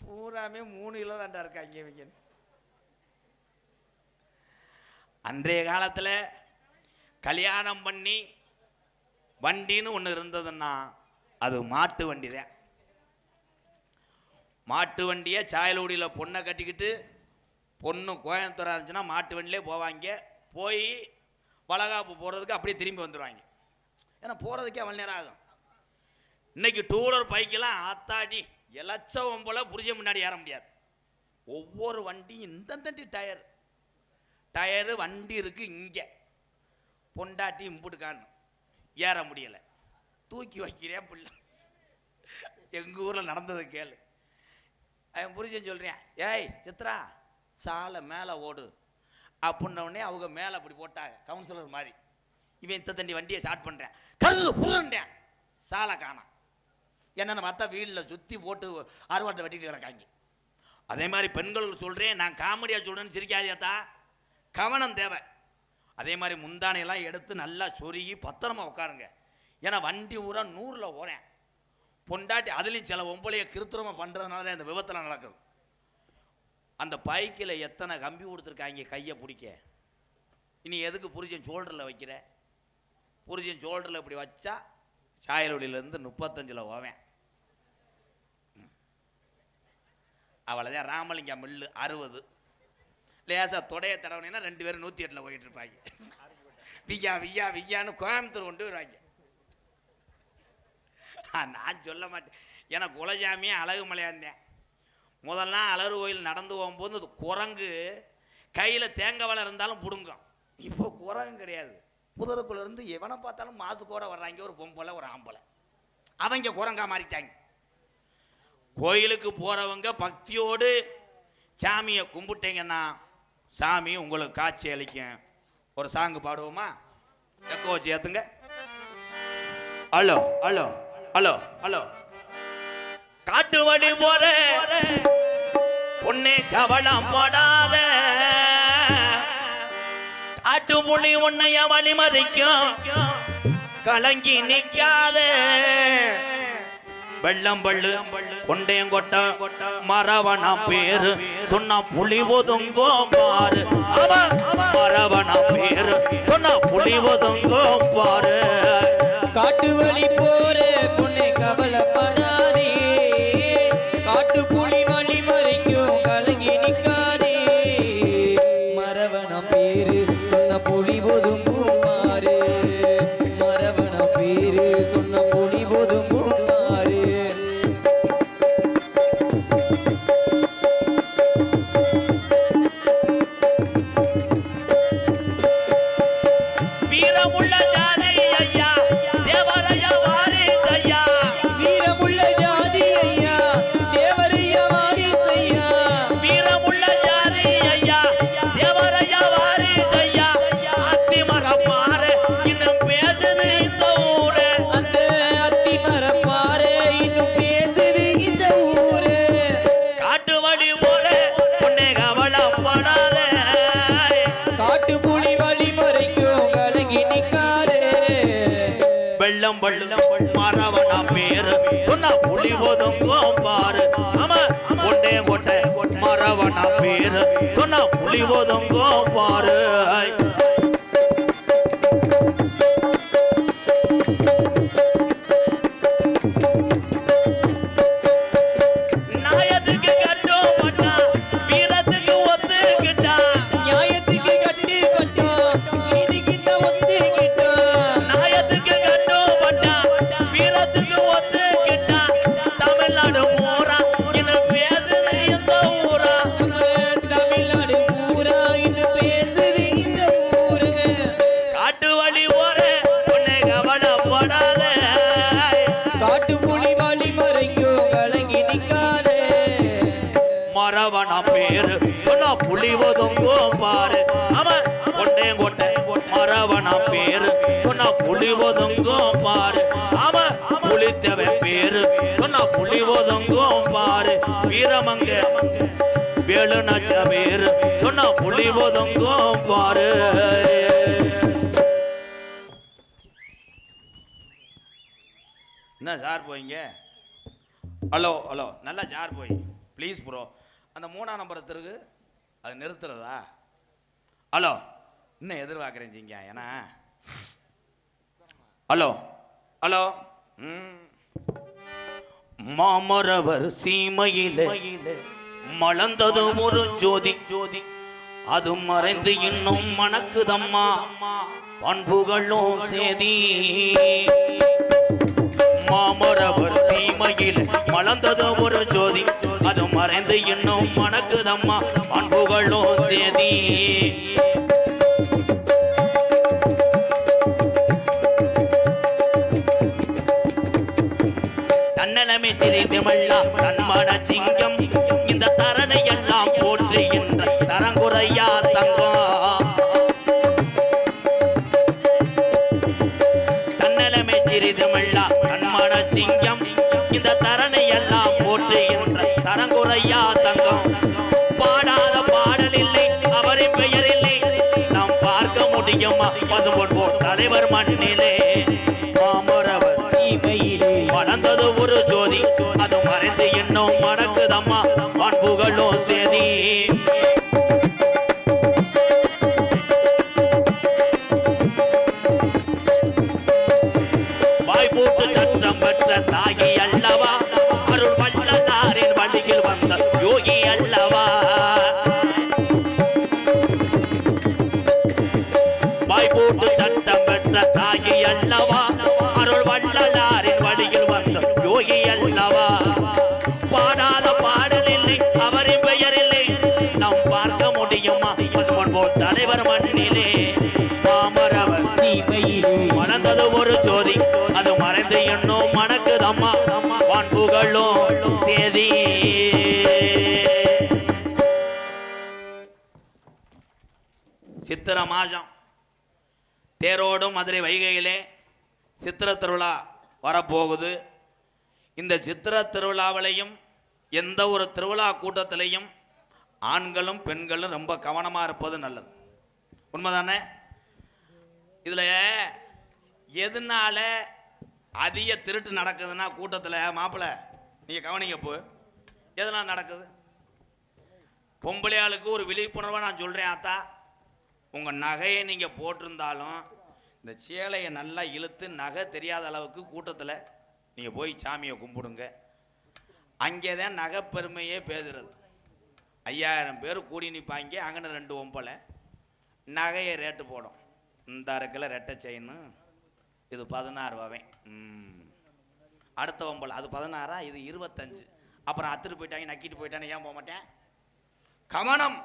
பூராமே 3 கிலோ தாண்டா இருக்காங்க இவங்க. அன்றைய காலத்தில் கல்யாணம் பண்ணி வண்டின்னு ஒன்று இருந்ததுன்னா அது மாட்டு வண்டி தான். மாட்டு வண்டியை சாயலூடியில் பொண்ணை கட்டிக்கிட்டு பொண்ணு கோயம்புத்தூராக இருந்துச்சுன்னா மாட்டு வண்டியிலே போவாங்க. போய் வளகாப்பு போகிறதுக்கு அப்படியே திரும்பி வந்துடுவாங்க. ஏன்னா போகிறதுக்கே அவ்வளோ நேரம் ஆகும். இன்னைக்கு டூலர் பைக்கெல்லாம் ஆத்தாடி இலச்சவம் போல் புரிஞ்ச முன்னாடி ஏற முடியாது. ஒவ்வொரு வண்டியும் இந்தந்தண்டி டயரு வண்டி இருக்குது. இங்கே பொண்டாட்டி இம்புட்டுக்கான்னு ஏற முடியலை. தூக்கி வைக்கிறேன் பிள்ளை. எங்கள் ஊரில் நடந்தது கேளு. அவன் புரிஞ்சன்னு சொல்கிறேன், ஏய் சித்ரா சாலை மேலே ஓடு அப்படின்னோடனே அவங்க மேலே அப்படி போட்டாங்க கவுன்சிலர் மாதிரி. இவன் இந்த தண்டி வண்டியை ஸ்டார்ட் பண்ணுறேன், கல்லு புருண்டேன், சாலை காணாம். என்னென்ன பார்த்தா வீட்டில் சுற்றி போட்டு அறுவாட்டை வெட்டிட்டு கிடக்காங்க. அதே மாதிரி பெண்கள் சொல்கிறேன், நான் காமெடியாக சொல்கிறேன்னு சிரிக்காதியாத்தா, கவனம் தேவை. அதே மாதிரி முந்தானையெல்லாம் எடுத்து நல்லா சொருகி பத்திரமா உட்காருங்க. ஏன்னா வண்டி ஊரா 100ல் ஓறேன். பொண்டாட்டி அதுலேயும் சில ஒம்பளையை கிருத்திரமாக பண்ணுறதுனால தான் இந்த விபத்தில் நடக்குது. அந்த பைக்கில் எத்தனை கம்பி கொடுத்துருக்காங்க கையை பிடிக்க. இனி எதுக்கு புரிஜன் ஷோல்டரில் வைக்கிற? புரிஜன் ஷோல்டரில் இப்படி வச்சா சாயலொடியிலேருந்து 35ல் ஓவேன். அவ்வளோதான். ராமலிங்கம் மில்லு 60. லேசாக தொடைய தடவைனா 2 பேரும் 108ல் போயிட்டு இருப்பாங்க. விய்யா விய்யா விய்யான்னு கோயம்புத்தூர் கொண்டு வருவாங்க. நான் சொல்ல மாட்டேன். எனக்கு குலஜாமியே அழகு மலையாந்தேன். முதல்லாம் அழகு கோயில் நடந்து போகும்போது அது குரங்கு கையில் தேங்காய் வலை இருந்தாலும் பிடுங்கும். இப்போ குரங்கு கிடையாது. புதருக்குள்ளேருந்து எவனை பார்த்தாலும் மாசு கூட வர்றாங்க. ஒரு பொம்பளை ஒரு ஆம்பளை, அவங்க குரங்கா மாறிட்டாங்க. கோயிலுக்கு போகிறவங்க பக்தியோடு சாமியை கும்பிட்டீங்கன்னா சாமி உங்களுக்கு காட்சி அளிக்கும். ஒரு சாங்கு பாடுவோமா? எக்கோ வச்சு ஏற்றுங்க. Hello hello hello hello. காட்டு வழி போற பொண்ணே கவலம் போடாத, காட்டு புலி உன்னைய வழி மறிக்கும், கலங்கி நிற்காத. வெள்ளம் பள்ளு கொண்டையும் கொட்ட மரவனா பேரு சொன்னா புலி ஒதுங்கோ பாரு. மரவனா பேரு சொன்னா புலி ஒதுங்கோ பாரு. காட்டு வழி போற பொண்ணே கவலைப்படாதே, காட்டு புலி வழி மறைக்கும், கலங்கி நிற்காதே. மரவன பேரு சொன்ன புலி ஒதுங்கும் பாரு. மரவன பேரு சொன்ன புலி ஒதுங்கும் பாரு. வீரமுள்ள ஜாதி ஐயா தேவரைய வாரிஸ் ஐயா, வீரமுள்ள ஜாதி ஐயா தேவரைய வாரிஸ் ஐயா, வீரமுள்ள ஜாதி ஐயா தேவரைய வாரிஸ் ஐயா. அத்திமரம் பாரு இன்னும் பேசுது இந்த ஊரு, அந்த அத்திமரம் பாரு இன்னும் பேசுது இந்த ஊரு. காட்டு வழி போற பொண்ணே கவலைப்படாத, காட்டு புலி வழி மறைக்கும், கலங்கி நிற்காதே. வெள்ளம் பள்ளம் மரவனா பேரு சொன்னா புலி ஒதுங்கோ பாரு. ஆமா கொண்டே கொட்டை மரவனா பேரு சொன்னா புலி ஒதுங்கோ பாரு. நாயத்துக்கு கட்டும் பட்டா வீரத்துக்கு ஒத்துக்கிட்டா, நியாயத்துக்கு கட்டி பட்டோம், நீதிக்கிட்ட ஒத்துக்கிட்டோம். நாயத்துக்கு கட்டும் பட்டா வீரத்துக்கு ஒத்துக்கிட்டா. தமிழ்நாடு பூரா இன்னும் பேசுது இந்த ஊரா, நம்ம தமிழ்நாடு பூரா இன்னும் பேசுது இந்த ஊரு. காட்டு வழி போற பொண்ணே கவலைப்படாத, காட்டு புலி வழி மறைக்கும், கலங்கி நிற்காதே. மரவனா பேரு சொன்னா புலி ஒதுங்கோ பாரு. அவன் கொண்டே கொட்டை மரவனா பேரு சொன்னா புலி ஒதுங்கோ பாரு. அவன் புலித்தவ பேரு சொன்னா புலி ஒதுங்கோ பாரு. வீரமங்க வேலுநாச்ச பேரு சொன்னா புலி ஒதுங்கோ பாரு. என்ன சார் போயிங்க? ஹலோ ஹலோ நல்லா சார் போய் ப்ளீஸ் ப்ரோ. அந்த 3ஆம் நம்பர் தெருக்கு அது நிறுத்துறதா? ஹலோ இன்னும் எதிர்பார்க்குறேன் ஏன்னா. ஹலோ ஹலோ மாமரவர் சீமையிலே மலர்ந்தது ஒரு ஜோதி அது மறைந்து இன்னும் மணக்குதம்மா பண்புகளும் சேதி. மாமரவர் சீமையில் மலர்ந்தது ஒரு ஜோதி அது மறைந்து இன்னும் மணக்குதம்மா பண்புகளும் சேதி. தன்னலமே சிறிதுமல்லா தன்மான சிங்கம் இந்த தரணை எல்லாம் போற்றுகின்ற தரங்குறையா தங்கம். தன்னலமே சிறிதுமல்லா தன்மான சிங்கம் இந்த தரணை எல்லாம் போற்றுகின்ற தரங்குறையா தங்கம். பாடாத பாடல் இல்லை அவரின் பெயர் இல்லை நாம் பார்க்க முடியுமா பசும்பொன் போல் தலைவர் மண்ணிலே. மாமரவர் வளர்ந்தது ஒரு ஜோதி அது மறைந்து இன்னும் மடக்குதம்மா பண்புகளும் சேதி. வாய்ப்பூட்டு சட்டம் பெற்ற தாகி அல்லவா அருள் வள்ளலாரின் வழியில் வந்த யோகி அல்லவா. வாய்ப்பூட்டு சட்டம் பெற்ற தாகி அல்லவா அருள் வள்ளலாரின் வழியில் வந்த யோகி அல்லவா. பாடாத பாடல் இல்லை அவரின் பெயர் இல்லை நாம் பார்க்க முடியுமா பசும்பொன் போல் தலைவர் மண்ணிலே. மாமரவர் சீமையிலே மணந்தது ஒரு ஜோதி அது மறைந்து இன்னும் மணக்குதம்மா பண்புகளும் சேதி. சித்திர மாதம் தேரோடும் மதுரை வைகையிலே சித்திர திருவிழா வரப்போகுது. இந்த சித்திர திருவிழாவிலையும் எந்த ஒரு திருவிழா கூட்டத்திலையும் ஆண்களும் பெண்களும் ரொம்ப கவனமாக இருப்பது நல்லது. உண்மைதானே? இதில் எதனால அதிக திருட்டு நடக்குதுன்னா கூட்டத்தில் மாப்பிள்ளை நீங்கள் கவனிங்கப்போ எதனால் நடக்குது? பொம்பளையாளுக்கு ஒரு விழிப்புணர்வை நான் சொல்கிறேன். ஆத்தா உங்கள் நகையை நீங்கள் போட்டிருந்தாலும் இந்த சேலையை நல்லா இழுத்து நகை தெரியாத அளவுக்கு கூட்டத்தில் நீங்கள் போய் சாமியை கும்பிடுங்க. அங்கே தான் நகை பெருமையே பேசுறது. 5000 பேர் கூடி நிற்பாங்க. அங்கே 2 ஒம்பளை நகையை ரேட்டு போடும். இந்த அரைக்கில் ரெட்டை செயின் இது 16 ரூபாவே. அடுத்த ஒம்பளை அது 16 இது 25. அப்புறம் அத்துட்டு போயிட்டாங்க நக்கிட்டு போயிட்டானே ஏன் போக மாட்டேன்? கவனம்.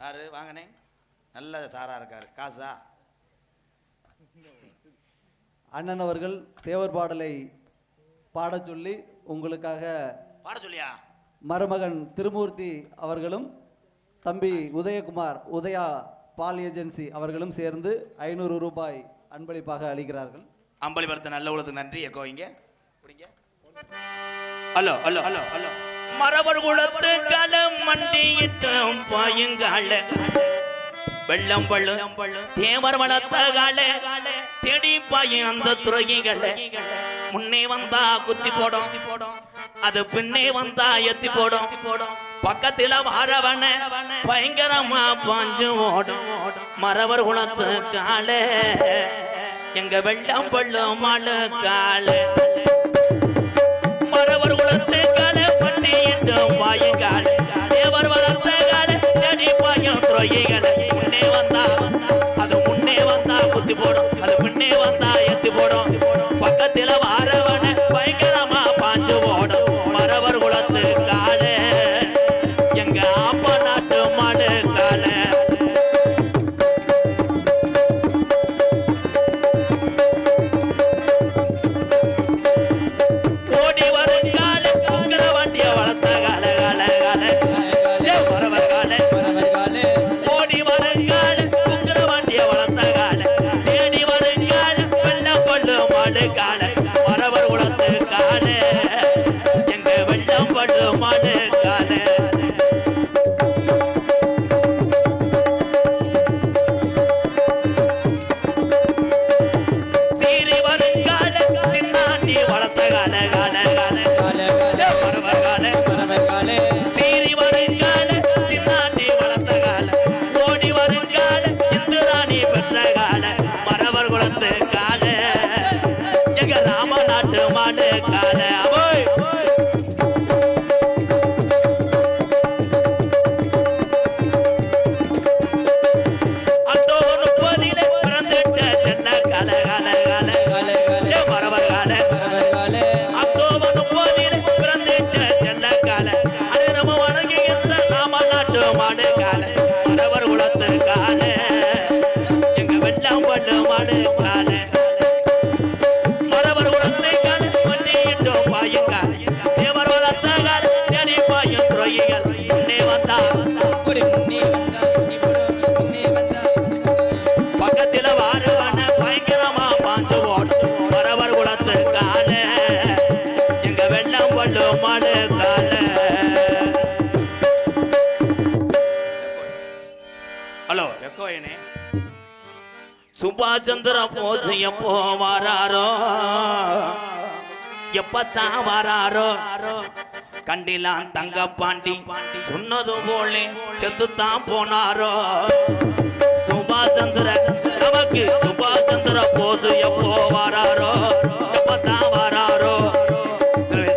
யாரு வாங்கினே நல்ல சாரா இருக்காரு காசா. அண்ணன் அவர்கள் தேவர் பாடலை பாடச் சொல்லி உங்களுக்காக பாட சொல்லியா மருமகன் திருமூர்த்தி அவர்களும் தம்பி உதயகுமார் உதயா பால் ஏஜென்சி அவர்களும் சேர்ந்து 500 ரூபாய் அன்பளிப்பாக அளிக்கிறார்கள். அம்பளிபடுத்த நல்ல உலகத்துக்கு நன்றி. எக்கோங்க ஹலோ ஹலோ ஹலோ ஹலோ மரபர் குலத்து களம் மண்டியிட்டும் பாயுங்கால வெள்ளம் பள்ளு தேவர் வளர்த்த கால தேடி பாயும் அந்த துறைகளை முன்னே வந்தா குத்தி போடும் அது பின்னே வந்தா எத்தி போடும். பக்கத்துல வாரவன பயங்கரமா பாஞ்சு ஓடும். மரவர் குலத்து கால எங்க வெள்ளம் பள்ளு மாடு கால மரவர் குலத்து கால பண்ணிட்டும் பாயுங்கால தேவர் வளர்த்த கால தேடி பாயும் துறைகளை முன்னே வந்தா அது முன்னே வந்தா குத்தி போடும் அது பின்னே வந்தா எத்தி போடும். பக்கத்துல வாரவன பயங்கரமா பாஞ்சு ஓடும். மரவர் குலத்து கால எங்க அப்பா நாட்டு மாடு கால ஓடி வரும் கால உக்கிர வண்டிய வளர்த்த கால கால கால மரவர் கால ஓடி வரும் கால உக்கிர வண்டிய வளர்த்த கால தேடி வரும் கால வெள்ளம் பள்ளு மாடு கால மரவர் குலத்து கால எங்க வெள்ளம் பள்ளு மாடு கால சீரி வருங்கால சின்னாண்டி வளர்த்த கால கால கால மரவர் கால சீரி வருங்கால சின்னாண்டி வளர்த்த கால ஓடி வருங்கால இந்துராணி பெற்ற கால மரவர் குலத்து கால எங்க ராமநாடு நாட்டு மாடு கால போய் அக்டோபர் 30 பிறந்துட்ட சென்ன கால கால கால காலே காலே மரவர் கால காலே அக்டோபர் 30 பிறந்துட்ட சென்ன கால அது நம்ம வணங்குகின்ற நாம நாட்டு மாடு கால மரவர் குலத்து கால எங்க வெள்ளம் பட்டு மாடு கால மரவர் குலத்தை கால மண்ணிட்டோம் பாயும் கால தேவர் வளர்த்த கால தேடி பாயும் துறைகள் முன்னே வந்தா ஒரு முன்னே வந்தா முன்னே வந்தா பக்கத்தில வாருவன பயங்கரமா பாஞ்சு ஓடும் மரவர் குலத்து கால எங்க வெள்ளம் பட்டு மாடு கால ஹலோ எக்கோயனே சுபாஷ் சந்திர போஸ் எப்போ வராரோ எப்பத்தான் வராரோ கண்டிலான் தங்க பாண்டி சொன்னது போலே செத்துத்தான் போனாரோ சுபாஷ் சந்திர நமக்கு சுபாஷ் சந்திர போஸ் எப்போ வராரோ எப்பத்தான் வராரோ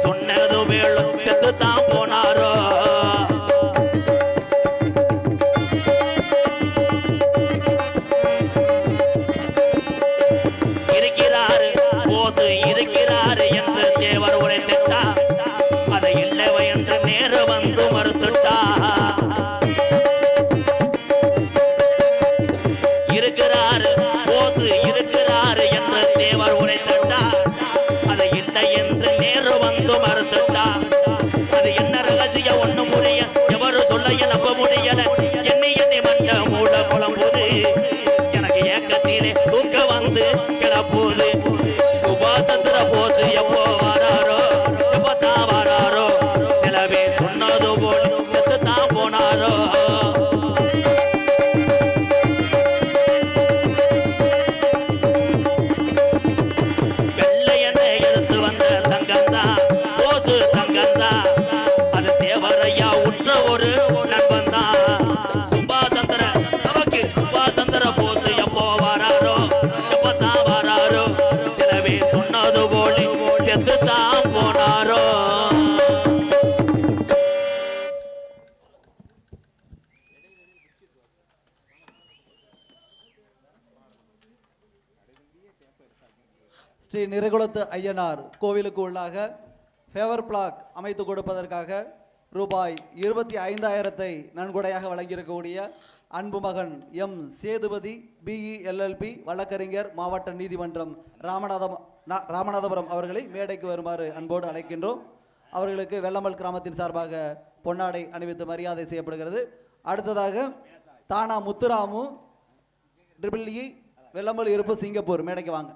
சொன்னது வேளும் செத்துத்தான் போனாரோ இருக்கிறாரு போசு இருக்கிறாரு என்று தேவர் உரைத்திட்டா அதை இல்லவை என்று நேரு வந்து மறுத்துட்டா இருக்கிறாரு போசு இருக்கிறாரு என்று தேவர் உரைத்திட்டா அதை இல்லை என்று நேரு வந்து மறுத்துட்டா அது என்ன ரகசிய ஒண்ணு முறைய எவரு சொல்ல நம்ப முடியல என்னை என்னை மண்ட மூட குழம்புது எனக்கு ஏக்கத்திலே தூக்க வந்து கிளப்புது சுபாஷ் சந்திர போஸ் எப்போ வராரோ எப்பத்தான் வராரோ சில பேர் சொன்னது போல் செத்துத்தான் போனாரோ வெள்ளை எண்ணெய் எடுத்து வந்த தங்கந்தா போசு தங்கந்தா அது தேவரையா உற்ற ஒரு நண்பன் தான் சுபாஷ் சந்திர நமக்கு சுபாஷ் சந்திர போஸ் எப்போ வராரோ எப்பத்தான் வராரோ சிலவே சொன்னது போல செத்துத்தான் போனாரோ ஸ்ரீ நிறைகுளத்து ஐயனார் கோவிலுக்கு உள்ளாக ஃபேவர் பிளாக் அமைத்து கொடுப்பதற்காக ரூபாய் 25,000 நன்கொடையாக வழங்கியிருக்கக்கூடிய அன்பு மகன் எம் சேதுபதி பிஇ எல்எல்பி வழக்கறிஞர் மாவட்ட நீதிமன்றம் ராமநாதபுரம் அவர்களை மேடைக்கு வருமாறு அன்போடு அழைக்கின்றோம். அவர்களுக்கு வெள்ளமல் கிராமத்தின் சார்பாக பொன்னாடை அணிவித்து மரியாதை செய்யப்படுகிறது. அடுத்ததாக தானா முத்துராமு ட்ரிபிள் வெள்ளமல் இருப்பு சிங்கப்பூர் மேடைக்கு வாங்க.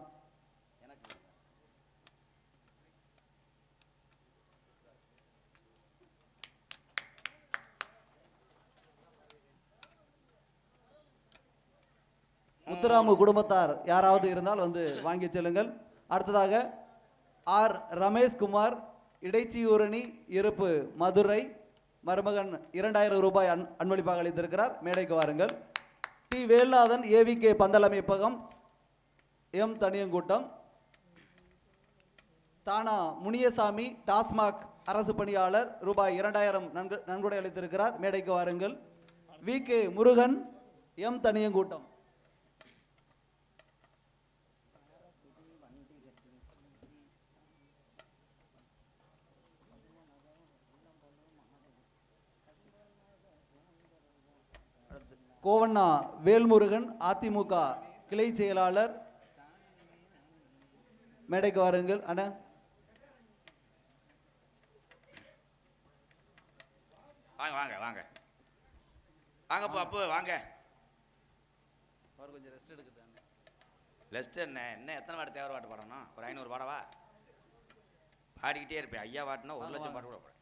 முத்துராமு குடும்பத்தார் யாராவது இருந்தால் வந்து வாங்கி செல்லுங்கள். அடுத்ததாக ஆர் ரமேஷ்குமார் இடைச்சியூரணி இருப்பு மதுரை மருமகன் 2000 ரூபாய் அன்பளிப்பாக அளித்திருக்கிறார். மேடைக்கு வாருங்கள். டி வேல்நாதன் ஏவிகே பந்தலமைப்பகம் எம் தனியங்கூட்டம். தானா முனியசாமி டாஸ்மாக் அரசு பணியாளர் ரூபாய் 2000 நன்கொடை அளித்திருக்கிறார். மேடைக்கு வாருங்கள். V K Murugan M Thaniyankoottam. Kovanna Velmurugan Athimuka கிளை செயலாளர். மேடைக்கு வாருங்கள். அண்ணா வாங்க வாங்க வாங்க வாங்கப்பா அப்போ வாங்க. அவர் கொஞ்சம் ரெஸ்ட் எடுக்கட்டாங்க. ரெஸ்ட் என்ன எத்தனை பாட்டு தேவர் பாட்டு பாடணும்? ஒரு 500 பாடவா? பாடிக்கிட்டே இருப்பேன். ஐயா பாட்டுனா 1 லட்சம் பாட்டு கூட பாடு.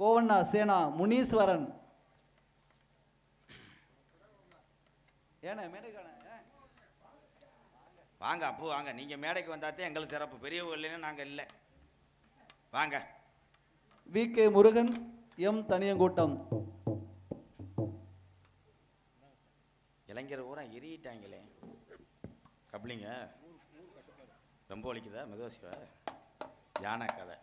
கோவண்ணா சேனா முனீஸ்வரன். ஏன்னா மேடைக்கு வாங்க அப்போ வாங்க. நீங்க மேடைக்கு வந்தாத்தே எங்களுக்கு சிறப்பு. பெரியவங்க இல்லைன்னா நாங்க இல்லை. வாங்க. V K Murugan M Thaniyankoottam. இளைஞர் ஊரா எரியிட்டாங்களே கப்ளிங்க. ரொம்ப வலிக்குதா? மெதுவா சிவா. யானை கதை.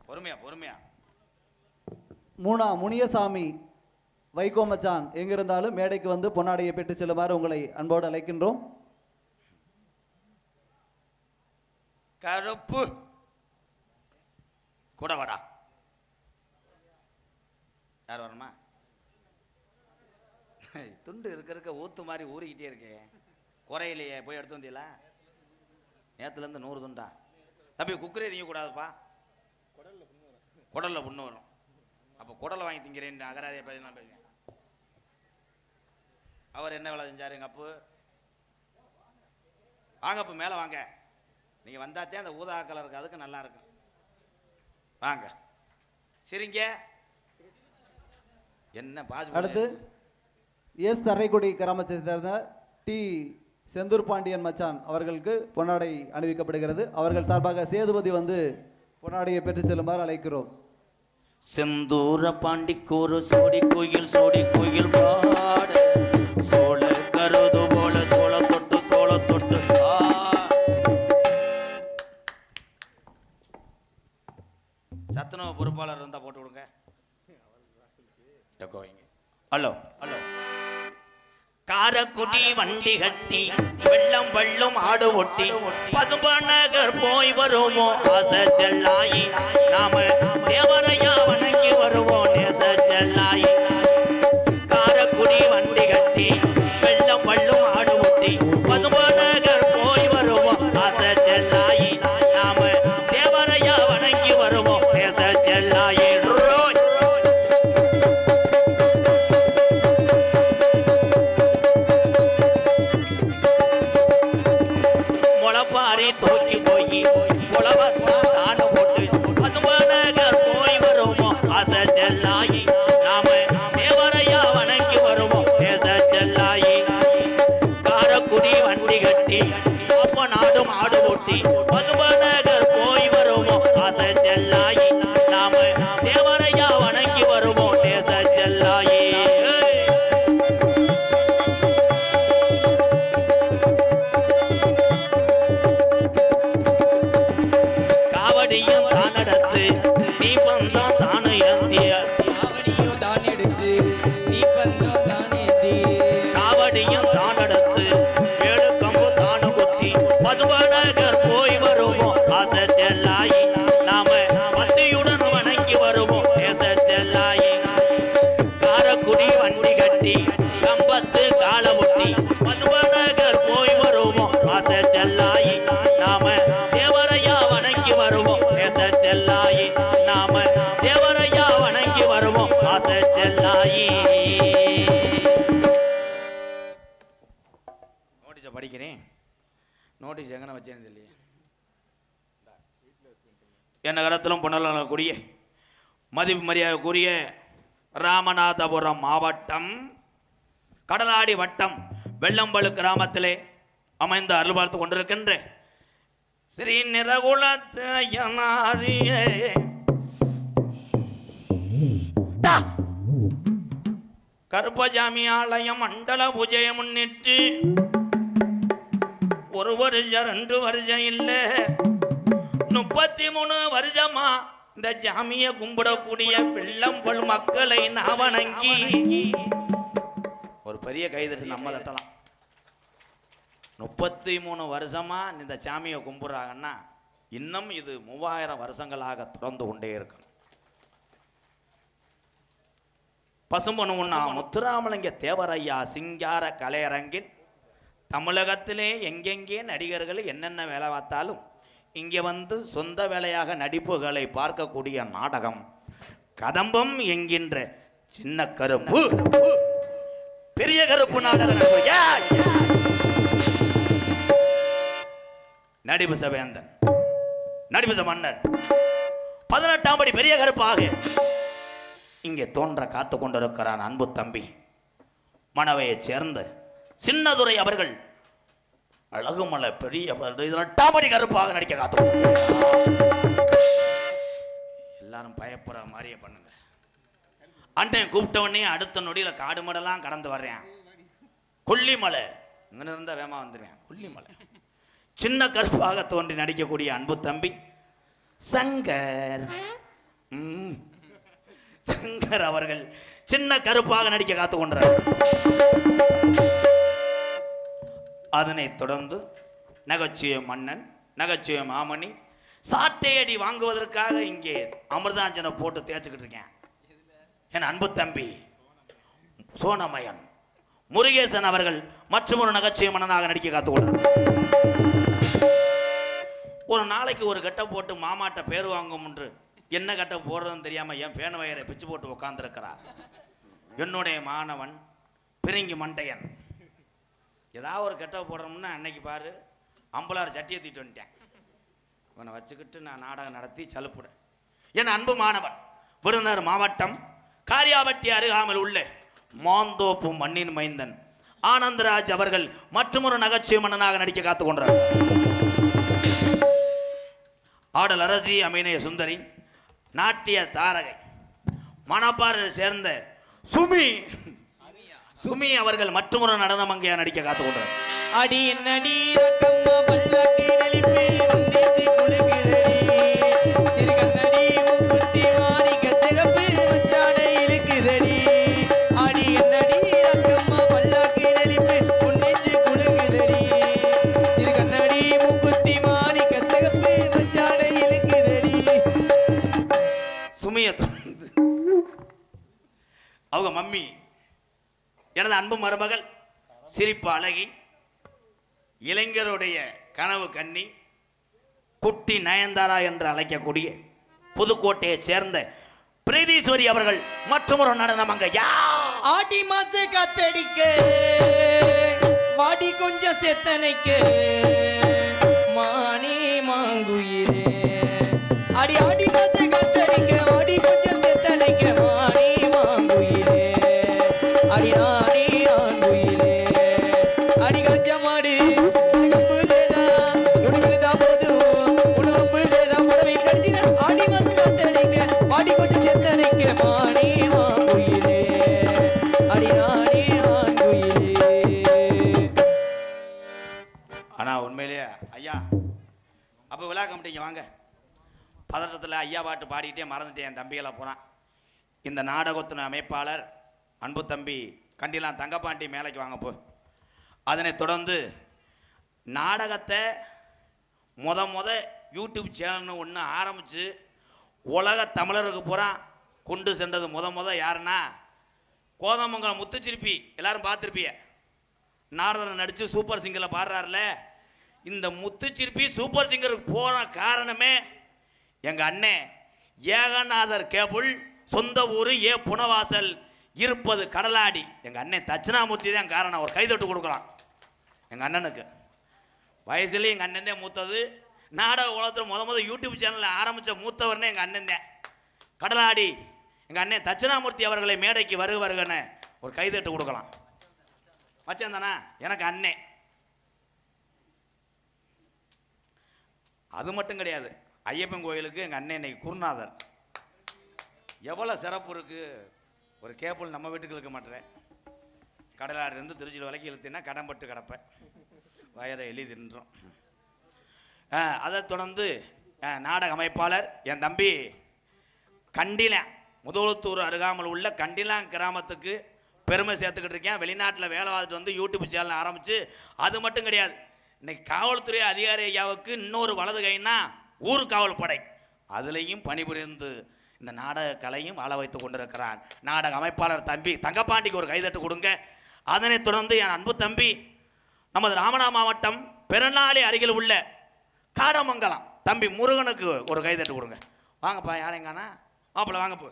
பொறுமையா பொறுமையா. முனியசாமி வைகோ மச்சான் எங்கிருந்தாலும் மேடைக்கு வந்து பொன்னாடையை பெற்று செல்லுமாறு உங்களை அன்போடு அழைக்கின்றோம். கருப்பு கூட வாடா. யார் வரணுமா? துண்டு இருக்க ஊத்து மாதிரி ஊறிக்கிட்டே இருக்கே, குறையிலையே. போய் எடுத்து வந்தீங்களா? நேற்றுலேருந்து 100 துண்டா? தம்பி குக்கரே திங்க கூடாதுப்பா, குடலில் புண்ணு வரும். அப்போ குடலை வாங்கி திங்கிறேன் அகராதியை பேச நான் பேசுகிறேன். அவர் என்ன வேலை செஞ்சார் எங்கள் அப்பு? வாங்க அப்போ மேலே வாங்க. நீங்கள் வந்தாத்தே அந்த ஊதா கலருக்கு அதுக்கு நல்லா இருக்கும். வாங்க சரிங்க. என்ன பாஸ்? அடுத்து எஸ் தரைக்குடி கிராமத்தை சேர்ந்த டி செந்தூர் பாண்டியன் மச்சான் அவர்களுக்கு பொன்னாடை அணிவிக்கப்படுகிறது. அவர்கள் சார்பாக சேதுபதி வந்து பொன்னாடையை பெற்று செல்லுமாறு அழைக்கிறோம். செந்தூர பாண்டிக்கோரு சோடி கோயில் பாட சோழ கருது போல சோழ தொட்டு தோள தொட்டு. சத்துணவு பொறுப்பாளர் இருந்தா போட்டு விடுங்க. Hello hello. காரக்குடி வண்டி கட்டி வெள்ளம் வெள்ளம் ஆடு ஒட்டி பசுபநகர் போய் வருவோம் ஆசை செல்லாயி. நாம தேவரையா வணங்கி வருவோம் நேச செல்லாயி. காரக்குடி வண்டி கட்டி வெள்ளம் வெள்ளம் ஆடு ஒட்டி பசுபநகர் போய் வருவோம் ஆசை செல்லாயி. நாம தேவரையா வணங்கி வருவோம் நேச செல்லாயி. தூக்கி போய் தானு போட்டு பசுபநகர் போய் வருவோம் ஆசை செல்லாயி. நாம தேவரையா வணங்கி வருவோம் தேச செல்லாயி. காரக்குடி வண்டி கட்டி அப்ப நாடு மாடு ஓட்டி பசுபநகர் போய் வருவோம் ஆசை செல்லாயி. நாம தேவரையா வணங்கி வருவோம் தேச செல்லாயி. கம்பத்து கால ஒட்டி பசுபநகர் போய் வருவோம் ஆசை செல்லாயி. நாம தேவரையா வணங்கி வருவோம் தேச செல்லாயி. நாம தேவரையா வணங்கி வருவோம் ஆசை செல்லாயி. நோட்டீஸை படிக்கிறேன். நோட்டீஸ் எங்கன வச்சேன்னு சொல்லி என்ன கரத்திலும் புனரக்கூடிய மதிப்பு மரியாதைக்குரிய ராமநாதபுரம் மாவட்டம் கடலாடி வட்டம் வெள்ளம்பழு கிராமத்திலே அமைந்து அருள் பார்த்து கொண்டிருக்கின்ற ஸ்ரீ நிரகுலத்து ஐயனாரியே கருப்பசாமி ஆலயம் மண்டல பூஜையை முன்னிட்டு 1 வருஷம் 2 வருஷம் இல்லை 33 வருஷமா இந்த சாமியை கும்பிடக்கூடிய வெள்ளம்பல் மக்களை நான் வணங்கி ஒரு பெரிய கைதட்டு நம்ம தட்டலாம். 33 வருஷமா இந்த சாமியை கும்பிடுறாங்கன்னா இன்னும் இது 3000 வருஷங்களாக தொடர்ந்து கொண்டே இருக்கணும். பசும்பொன்னுன்னா முத்துராமலிங்க தேவரையா சிங்கார கலையரங்கில் தமிழகத்திலே எங்கெங்கே நடிகர்கள் என்னென்ன வேலை பார்த்தாலும் இங்கே வந்து சொந்த வேலையாக நடிப்புகளை பார்க்கக்கூடிய நாடகம் கதம்பம் என்கின்ற சின்ன கருப்பு பெரிய கருப்பு நாடகம். நடிப்பு சவேந்தன் நடிப்பு மன்னன் 18ஆம் படி பெரிய கருப்பாக இங்கே தோன்ற காத்து கொண்டிருக்கிறான் அன்பு தம்பி மணவையை சேர்ந்த சின்னதுரை அவர்கள் அழகுமலை பெரிய 18ஆம் படி கருப்பாக நடிக்க காத்து. எல்லாரும் பயப்படுற மாதிரியே பண்ணுங்க. அண்ணன் கூப்பிட்டவனே அடுத்த நொடியில் காடு மடலாம் கடந்து வர்றேன். கொல்லிமலை இங்கே இருந்தால் வேமா வந்துடுவேன். கொல்லிமலை சின்ன கருப்பாக தோன்றி நடிக்கக்கூடிய அன்பு தம்பி சங்கர். சங்கர் அவர்கள் சின்ன கருப்பாக நடிக்க காத்து கொண்டார். அதனைத் தொடர்ந்து நகைச்சுவை மன்னன், நகைச்சுவை மாமணி, சாட்டையடி வாங்குவதற்காக இங்கே அமிர்தாஞ்சனை போட்டு தேய்ச்சிக்கிட்டு இருக்கேன். என் அன்பு தம்பி சோனமயன் முருகேசன் அவர்கள் மற்றும் ஒரு நகைச்சுவை மன்னனாக நடிக்க காத்துக்கொண்டார். ஒரு நாளைக்கு ஒரு கட்டை போட்டு மாமாட்ட பேர் வாங்கும் என்று என்ன கட்டை போடுறதுன்னு தெரியாம என் பேன வயரை பிச்சு போட்டு உட்கார்ந்துருக்கிறார் என்னுடைய மாணவன் பிரிங்கி மண்டையன். ஏதாவது ஒரு கெட்ட போடுறோம்னா அன்னைக்கு பாரு அம்பலார் சட்டியை தூக்கிட்டு வந்துட்டேன். இவனை வச்சுக்கிட்டு நான் நாடகம் நடத்தி சலுப்புடேன். என் அன்பு மாணவன் விருதுநகர் மாவட்டம் காரியாபட்டி அருகாமல் உள்ள மாந்தோப்பு மண்ணின் மைந்தன் ஆனந்தராஜ் அவர்கள் மற்றும் ஒரு நகைச்சுவை மன்னனாக நடிக்க காத்துக் கொண்டார். ஆடல் அரசி, அமீனய சுந்தரி, நாட்டிய தாரகை, மணப்பாறை சேர்ந்த சுமி அவர்கள் மற்றும் ஒரு நடன மங்கையா நடிக்க காத்துக் கொண்டார். அடி என்னடி ரக்கம்மா பல்லாக்கி நெளிப்பே உன்னேசி குலுங்குதடி திருகண்ணடி மூக்குத்தி மாணிக்க சிகப்பு மச்சாடை இழுக்குதடி. அடி என்னடி ரக்கம்மா பல்லாக்கி நெளிப்பே உன்னேசி குலுங்குதடி திருகண்ணடி மூக்குத்தி மாணிக்க சிகப்பு மச்சாடை இழுக்குதடி. சுமிய அவங்க மம்மி எனது அன்பு மருமகள் சிரிப்பு அழகி, இளைஞருடைய கனவு கன்னி, குட்டி நயன்தாரா என்று அழைக்கக்கூடிய புதுக்கோட்டையைச் சேர்ந்த பிரீதீஸ்வரி அவர்கள் மற்றும் ஒரு நடனமங்க. ஆடி மாச காத்தடிக்க வாடி கொஞ்சம் செத்தனைக்க மானே மாங்குயிலே. அடி ஆடி மாச காத்தடிக்க வாடி கொஞ்சம் செத்தனைக்க மானே மாங்குயிலே. அடி நானே ஆங்குயிலே. அடி கொஞ்சம் மாடு ஆடி மாச காத்தடிக்க வாடி கொஞ்சம் செத்தனைக்க மானே மாங்குயிலே. ஆனா உண்மையிலேயே ஐயா அப்போ விழா கமிட்டிங்க வாங்க. பதட்டத்தில் ஐயா பாட்டு பாடிக்கிட்டே மறந்துட்டேன். என் தம்பிகளை போகிறான். இந்த நாடகத்தின் அமைப்பாளர் அன்பு தம்பி கண்டிலாம் தங்கப்பாண்டி மேலைக்கு வாங்க போ. அதனைத் தொடர்ந்து நாடகத்தை முத யூடியூப் சேனல்னு ஒன்று ஆரம்பித்து உலக தமிழருக்கு பூரா கொண்டு சென்றது முத யாருன்னா கோதமங்கலம் முத்துச்சிருப்பி. எல்லாரும் பார்த்துருப்பிய நாடகம் நடித்து சூப்பர் சிங்கரில் பாடுறாருல. இந்த முத்துச்சிருப்பி சூப்பர் சிங்கருக்கு போன காரணமே எங்கள் அண்ணன் ஏகநாதர் கேபிள், சொந்த ஊர் ஏ புனவாசல், இருப்பது கடலாடி. எங்கள் அண்ணன் தட்சிணாமூர்த்தி தான் காரணம். ஒரு கைதட்டு கொடுக்கலாம் எங்கள் அண்ணனுக்கு. வயசுலேயும் எங்கள் அண்ணன் தான் மூத்தது. நாடக உலகத்தில் முத யூடியூப் சேனலில் ஆரம்பித்த மூத்தவர்னே எங்கள் அண்ணன் தான் கடலாடி. எங்கள் அண்ணன் தட்சிணாமூர்த்தி அவர்களை மேடைக்கு வருகன்னு ஒரு கைதட்டு கொடுக்கலாம். மச்சான் தானா எனக்கு அண்ணே. அது மட்டும் கிடையாது, ஐயப்பன் கோயிலுக்கு எங்கள் அண்ணன் இன்னைக்கு குருநாதர். எவ்வளோ சிறப்பு இருக்குது. ஒரு கேபிள் நம்ம வீட்டுக்கு இழுக்க மாட்டேறேன். கடலாடிலேருந்து திருச்சி வரைக்கும் இழுத்தீங்கன்னா கடம்பட்டு கிடப்பேன், வயரை எலி தின்றோம். அதை தொடர்ந்து நாடக அமைப்பாளர் என் தம்பி கண்டிலான், முதலத்தூர் அருகாமல் உள்ள கண்டிலான் கிராமத்துக்கு பெருமை சேர்த்துக்கிட்டு இருக்கேன். வெளிநாட்டில் வேலை பார்த்துட்டு வந்து யூடியூப் சேனல் ஆரம்பித்து அது மட்டும் கிடையாது, இன்னைக்கு காவல்துறை அதிகாரி ஐயாவுக்கு இன்னொரு வலது கைன்னா ஊர் காவல் படை, அதுலேயும் பணிபுரிந்து இந்த நாடக கலையும் ஆள வைத்து கொண்டிருக்கிறான் நாடக அமைப்பாளர் தம்பி தங்கப்பாண்டிக்கு ஒரு கைதட்டு கொடுங்க. அதனைத் தொடர்ந்து என் அன்பு தம்பி நமது ராமநாதபுரம் மாவட்டம் பெருநாளி அருகில் உள்ள காடமங்கலம் தம்பி முருகனுக்கு ஒரு கைதட்டு கொடுங்க. வாங்கப்பா, யாரெங்கானா மாப்பிள்ளை வாங்க போ.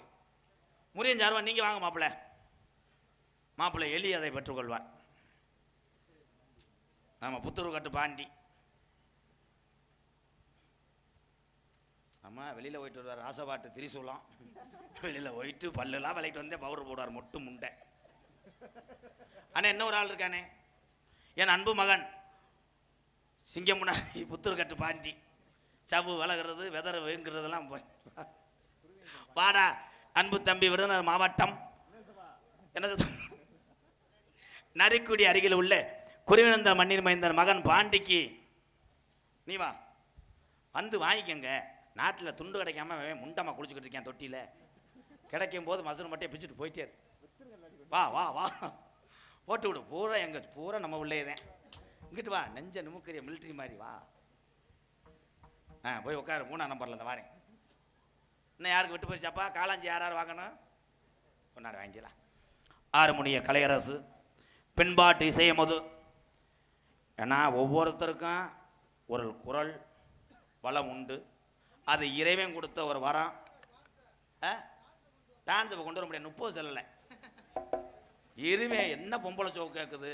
முருகன் சார்வா நீங்கள் வாங்க மாப்பிள்ளை. மாப்பிள்ளை எலி அதை பெற்றுக்கொள்வார். நம்ம புத்தூர் கட்டு பாண்டி அம்மா வெளியில் போயிட்டு வருவார். ஆசைப்பாட்டு திரிசூலம் வெளியில் போயிட்டு பல்லுலாம் விளையிட்டு வந்தே பவுடர் போடுவார், மொட்டு முண்டை. ஆனால் என்ன ஒரு ஆள் இருக்கானே என் அன்பு மகன் சிங்கம் முன்னாடி புத்தூர் கட்டு பாண்டி, சவு விலகிறது வெதர் வேங்குறதெல்லாம் வாடா. அன்பு தம்பி விருதுநகர் மாவட்டம் எனது நரிக்குடி அருகில் உள்ள குறிவிழந்த மண்ணின் மைந்தன் மகன் பாண்டிக்கு நீ வா வந்து வாங்கிக்கங்க. நாட்டில் துண்டு கிடைக்காம முண்டமா குளிச்சுக்கிட்டு இருக்கேன் தொட்டியில். கிடைக்கும் போது மசூர் மட்டும் பிச்சுட்டு போயிட்டே வா வா வா போட்டு விடு. பூரா எங்க பூரா நம்ம உள்ளே தான். இங்கிட்டு வா நெஞ்ச நிமுக்கிறிய மிலிட்ரி மாதிரி வா. போய் உட்காரு 3ஆம் நம்பரில் இந்த வாரேன். இன்னும் யாருக்கு விட்டு போயிடுச்சாப்பா? காலாஞ்சி யார் வாங்கணும்? கொண்டாடு வாங்கிக்கலாம். ஆறுமுனிய கலையரசு பின்பாட்டு இசையமது. ஏன்னா ஒவ்வொருத்தருக்கும் ஒரு குரல் வளம் உண்டு. அது இறைவன் கொடுத்த ஒரு வரம். டான்ஸ் இப்போ கொண்டு வர முடியாது, 30 செல்லலை. இருவே என்ன பொம்பளை சோக்கு கேட்குது.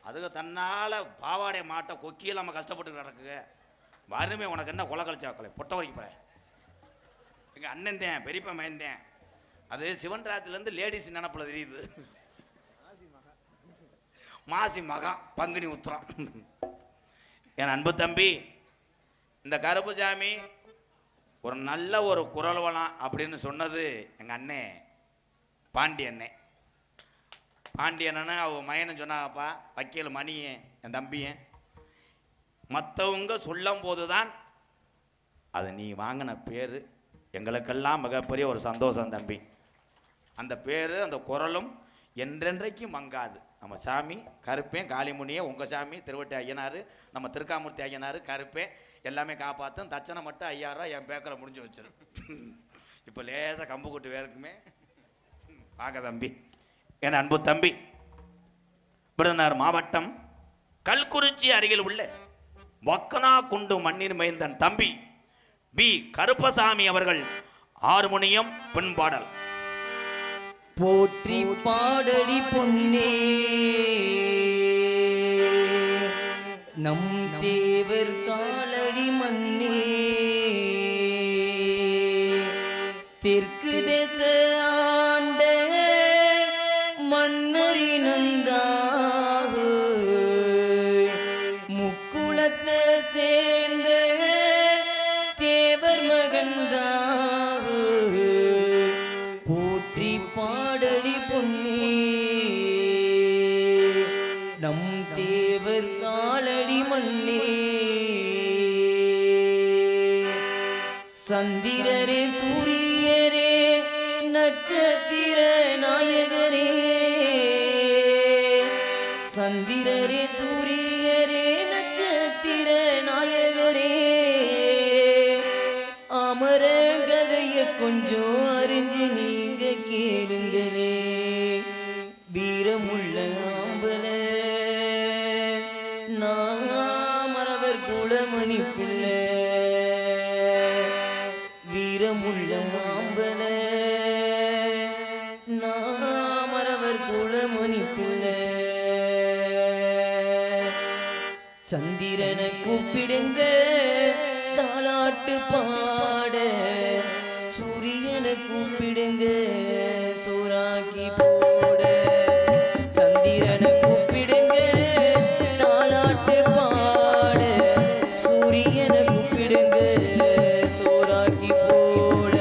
அதுக்கு தன்னால் பாவாடைய மாட்டை கொக்கியில் நம்ம கஷ்டப்பட்டு கிடக்குங்க. வறுமை உனக்கு என்ன கொலை கழிச்சாக்கலை பொட்டை வரைக்கும் போகிறேன். எங்கள் அண்ணன் தான் பெரியப்பா மயந்தேன். அது சிவன் ராத்திரிலேருந்து லேடிஸ் நினப்பில் தெரியுது. மாசி மகம் பங்குனி உத்திரம். என் அன்பு தம்பி இந்த கருப்புசாமி ஒரு நல்ல ஒரு குரல் வளம் அப்படின்னு சொன்னது எங்கள் அண்ணே பாண்டியண்ணே. பாண்டியண்ணன்னு அவ மயன்னு சொன்னாங்கப்பா. வக்கீல் மணியன் என் தம்பியன். மற்றவங்க சொல்லும் போது தான் அது நீ வாங்கின பேர் எங்களுக்கெல்லாம் மிகப்பெரிய ஒரு சந்தோஷம் தம்பி. அந்த பேர் அந்த குரலும் என்றென்றைக்கும் மங்காது. நம்ம சாமி கருப்பேன் காளிமுனியே, உங்கள் சாமி திருவட்டி ஐயனார், நம்ம திருக்காமூர்த்தி ஐயனார் கருப்பேன் எல்லாமே காப்பாற்றும். தச்சனை மட்டும் 5000 ரூபா என் பேக்கில் முடிஞ்சு வச்சிரு. இப்போ லேசாக கம்பு கூட்டு வேறுக்குமே பார்க்க தம்பி. என் அன்பு தம்பி விருதுநகர் மாவட்டம் கல்குறிச்சி அருகில் உள்ள வக்கனா குண்டு மண்ணின் மைந்தன் தம்பி பி கருப்பசாமி அவர்கள் ஹார்மோனியம் பின்பாடல். போற்றி பாடடி பொன்னே நம் தேவர் காலடி மண்ணே தெற்கு தேச ஆண்ட மன்னரினந்தாக முக்குளத்தை சேர்ந்த தேவர் மகன்தாக போற்றி பாடடி பொன்னே நம் தேவர் காலடி மண்ணே சந்திரரே சூரியரே நட்சத்திர நாயகரே சந்திரரே சூரியரே நட்சத்திர நாயகரே அமர கதைய கொஞ்சம் அறிஞ்சு நீங்க கேளுங்களே வீரமுள்ள ஆம்பல நாமரவர் குலமணி பிள்ளை வீரமுள்ள ஆம்பல நாமரவர் குலமணி பிள்ளை சந்திரனை கூப்பிடுங்க தாலாட்டு பாட சூரியனை கூப்பிடுங்க சூறாக்கி போட சந்திரனை கூப்பிடுங்க தாலாட்டு பாட சூரியனை கூப்பிடுங்க சூறாக்கி போட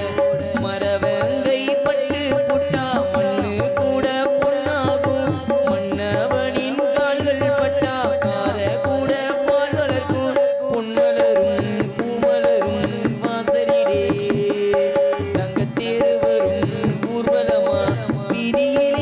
மரவங்கை பட்டு புட்டா மண்ணு கூட பொன்னாகும் மன்னவனின் கால்கள் பட்டா கார கூட பால் வளர்க்கும் பொன்மலரும் பூமலரும் வாசலிலே தங்கத்தேரு வரும் ஊர்வலமா வீதியில்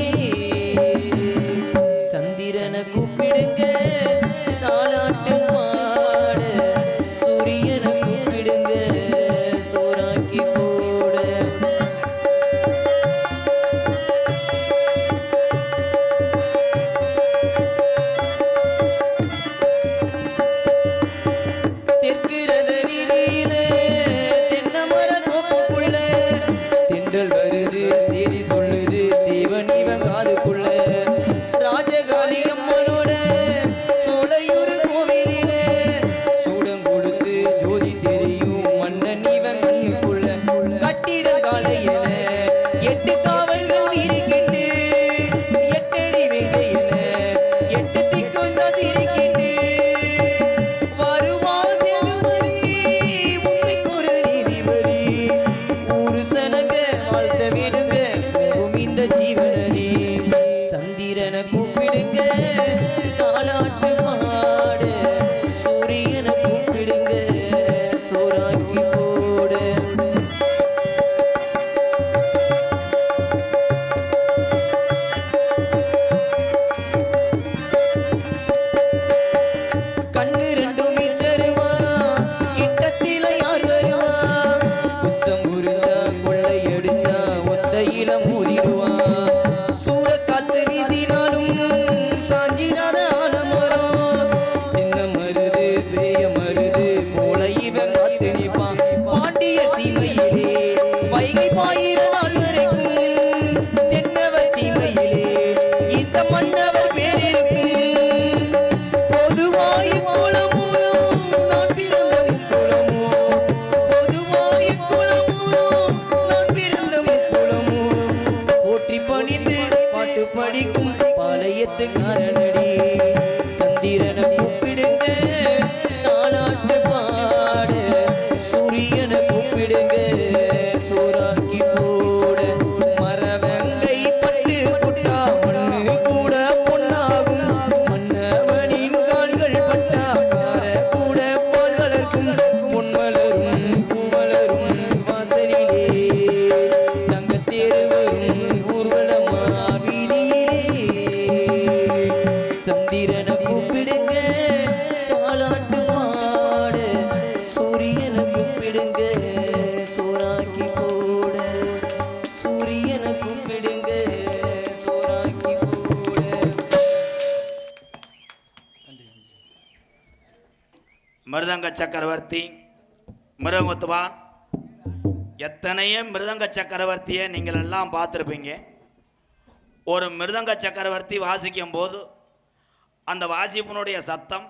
பொதுவாய குலமோ நான் பிறந்த குலமோ பொதுவாய குலமோ நான் பிறந்த குலமோ போற்றி பணிந்து பாட்டு படிக்கும் பாளையத்துக்காரனடி சந்திரனை கூப்பிடுங்க தாலாட்டு பாட சூரியனை கூப்பிடுங்க சோறாக்கி போட மரவங்கை பட்டு புட்டா மண்ணு கூட பொன்னாகும் மன்னவனின் கால்கள் பட்டா கார கூட பால் வளர்க்கும் பொன்மலரும் பூமலரும் வாசலிலே தங்கத்தேரு வரும் ஊர்வலமா வீதியிலே சந்திரனை கூப்பிடுங்க தாலாட்டு பாட சூரியனை கூப்பிடுங்க சோறாக்கி போட சூரியனை கூப்பிடுங்க சோறாக்கி போட மிருதங்க சக்கரவர்த்தி மிருகத்துவான் எத்தனையோ மிருதங்க சக்கரவர்த்தியை நீங்கள் எல்லாம் பார்த்துருப்பீங்க. ஒரு மிருதங்க சக்கரவர்த்தி வாசிக்கும் போது அந்த வாசிப்பினுடைய சத்தம்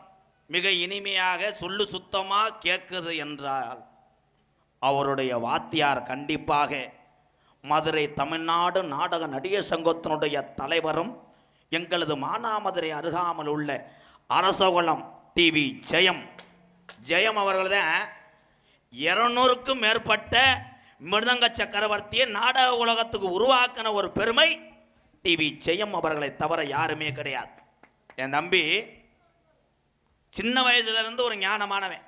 மிக இனிமையாக சொல்லு சுத்தமாக கேட்குது என்றால் அவருடைய வாத்தியார் கண்டிப்பாக மதுரை தமிழ்நாடு நாடக நடிகர் சங்கத்தினுடைய தலைவரும் எங்களது மானாமதுரை அருகாமல் உள்ள அரசகுளம் டிவி ஜெயம் அவர்கள் தான் 200க்கும் மேற்பட்ட மிருதங்க சக்கரவர்த்தியை நாடக உலகத்துக்கு உருவாக்கின ஒரு பெருமை டிவி ஜெயம் அவர்களை தவிர யாருமே கிடையாது. என் தம்பி சின்ன வயசுலேருந்து ஒரு ஞானமானவன்.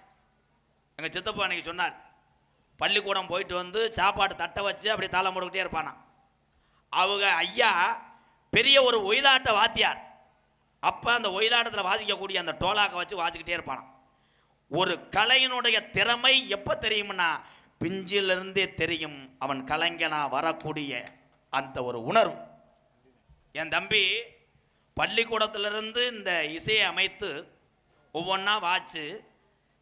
எங்கள் சித்தப்பா அன்னைக்கு சொன்னார், பள்ளிக்கூடம் போயிட்டு வந்து சாப்பாடு தட்டை வச்சு அப்படி தாளம் போட்டுக்கிட்டே இருப்பானா. அவங்க ஐயா பெரிய ஒரு ஒயிலாட்ட வாத்தியார். அப்போ அந்த ஒயிலாட்டத்தில் வாசிக்கக்கூடிய அந்த டோலாக்கை வச்சு வாசிக்கிட்டே இருப்பானான். ஒரு கலையினுடைய திறமை எப்போ தெரியும்னா பிஞ்சிலிருந்தே தெரியும் அவன் கலைஞனா வரக்கூடிய அந்த ஒரு உணர்வு. என் தம்பி பள்ளிக்கூடத்திலிருந்து இந்த இசையை அமைத்து ஒவ்வொன்றா வாச்சு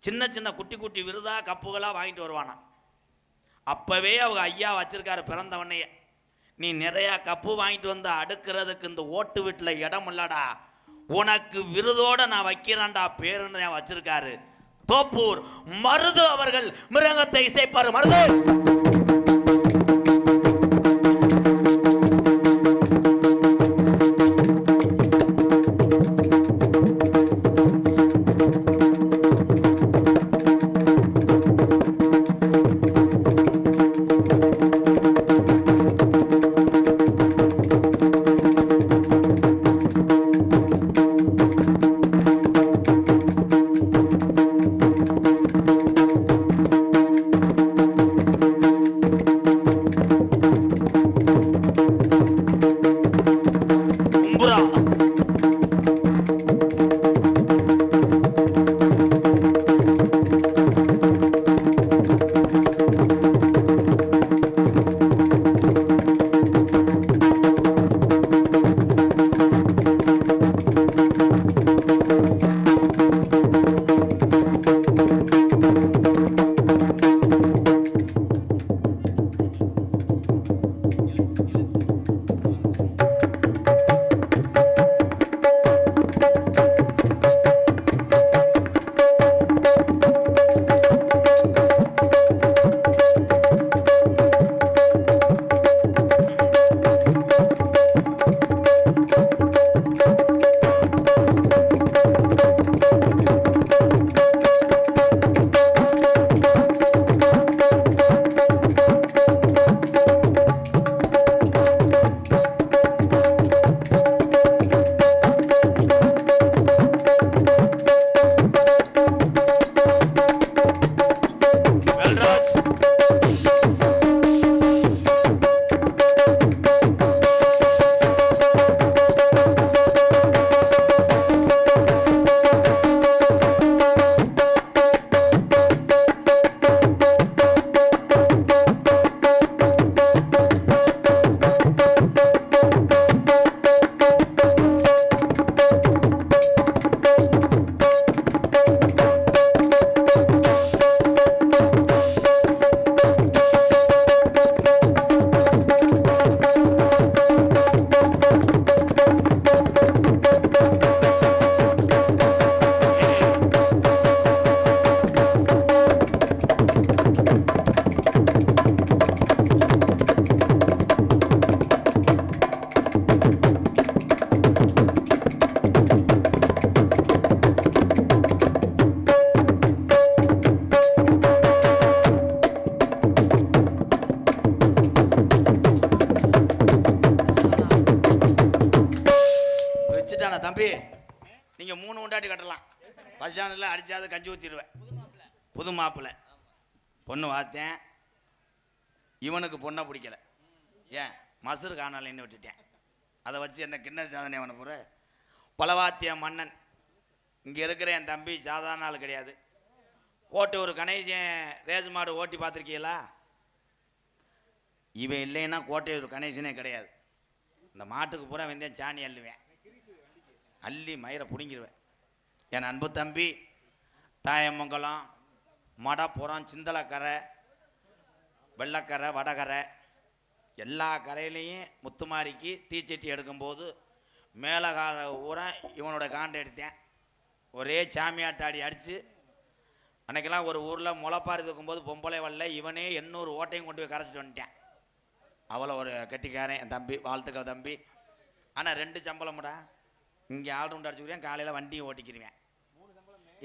சின்ன சின்ன குட்டி குட்டி விருதா கப்புகளாக வாங்கிட்டு வருவானா. அப்போவே அவங்க ஐயா வச்சிருக்காரு பிறந்தவனையே, நீ நிறையா கப்பு வாங்கிட்டு வந்து அடுக்கிறதுக்கு இந்த ஓட்டு வீட்டில் இடம் இல்லடா, உனக்கு விருதோட நான் வைக்கிறேன்டா பேருன்னு தான் வச்சிருக்காரு. தோப்பூர் மருது அவர்கள் மிருகத்தை இசைப்பாரு. மருது 3 கொண்டாட்டி கட்டலாம். பஸ் ஸ்டாண்டில் அடிச்சாது கஞ்சி ஊற்றிடுவேன். புது மாப்பிள்ளை பொண்ணு பார்த்தேன், இவனுக்கு பொண்ணை பிடிக்கல. ஏன் மசுறு காணலைன்னு விட்டுட்டேன். அதை வச்சு என்ன கிண்ண சாதனை பண்ண போகிற? பலவாத்திய மன்னன் இங்கே இருக்கிற என் தம்பி சாதாரண ஆள் கிடையாது. கோட்டை ஒரு கணேசன் ரேஸ் மாடு ஓட்டி பார்த்துருக்கீங்களா? இவன் இல்லைன்னா கோட்டை ஒரு கணேசனே கிடையாது. இந்த மாட்டுக்கு பூரா வந்தேன் சாணி அள்ளுவேன், அள்ளி மயிரை பிடுங்கிடுவேன். என் அன்பு தம்பி தாயமங்கலம், மடப்புறம், சிந்தலக்கரை, வெள்ளக்கரை, வடகரை எல்லா கரையிலையும் முத்துமாரிக்கு தீச்சட்டி எடுக்கும்போது மேலே ஊரை இவனோட காண்டை எடுத்தேன். ஒரே சாமியாட்டாடி அடித்து அன்றைக்கெல்லாம் ஒரு ஊரில் முளைப்பாரி தூக்கும்போது பொம்பளை வரல, இவனே 800 ஓட்டையும் கொண்டு போய் கரைச்சிட்டு வந்துட்டேன். அவ்வளோ ஒரு கெட்டிக்காரன் என் தம்பி. வாழ்த்துக்கள் தம்பி. ஆனால் 2 சம்பளம்டா. இங்கே ஆல்ரவுண்ட் அடிச்சுக்கிறேன், காலையில் வண்டியும் ஓட்டிக்கிருவேன்.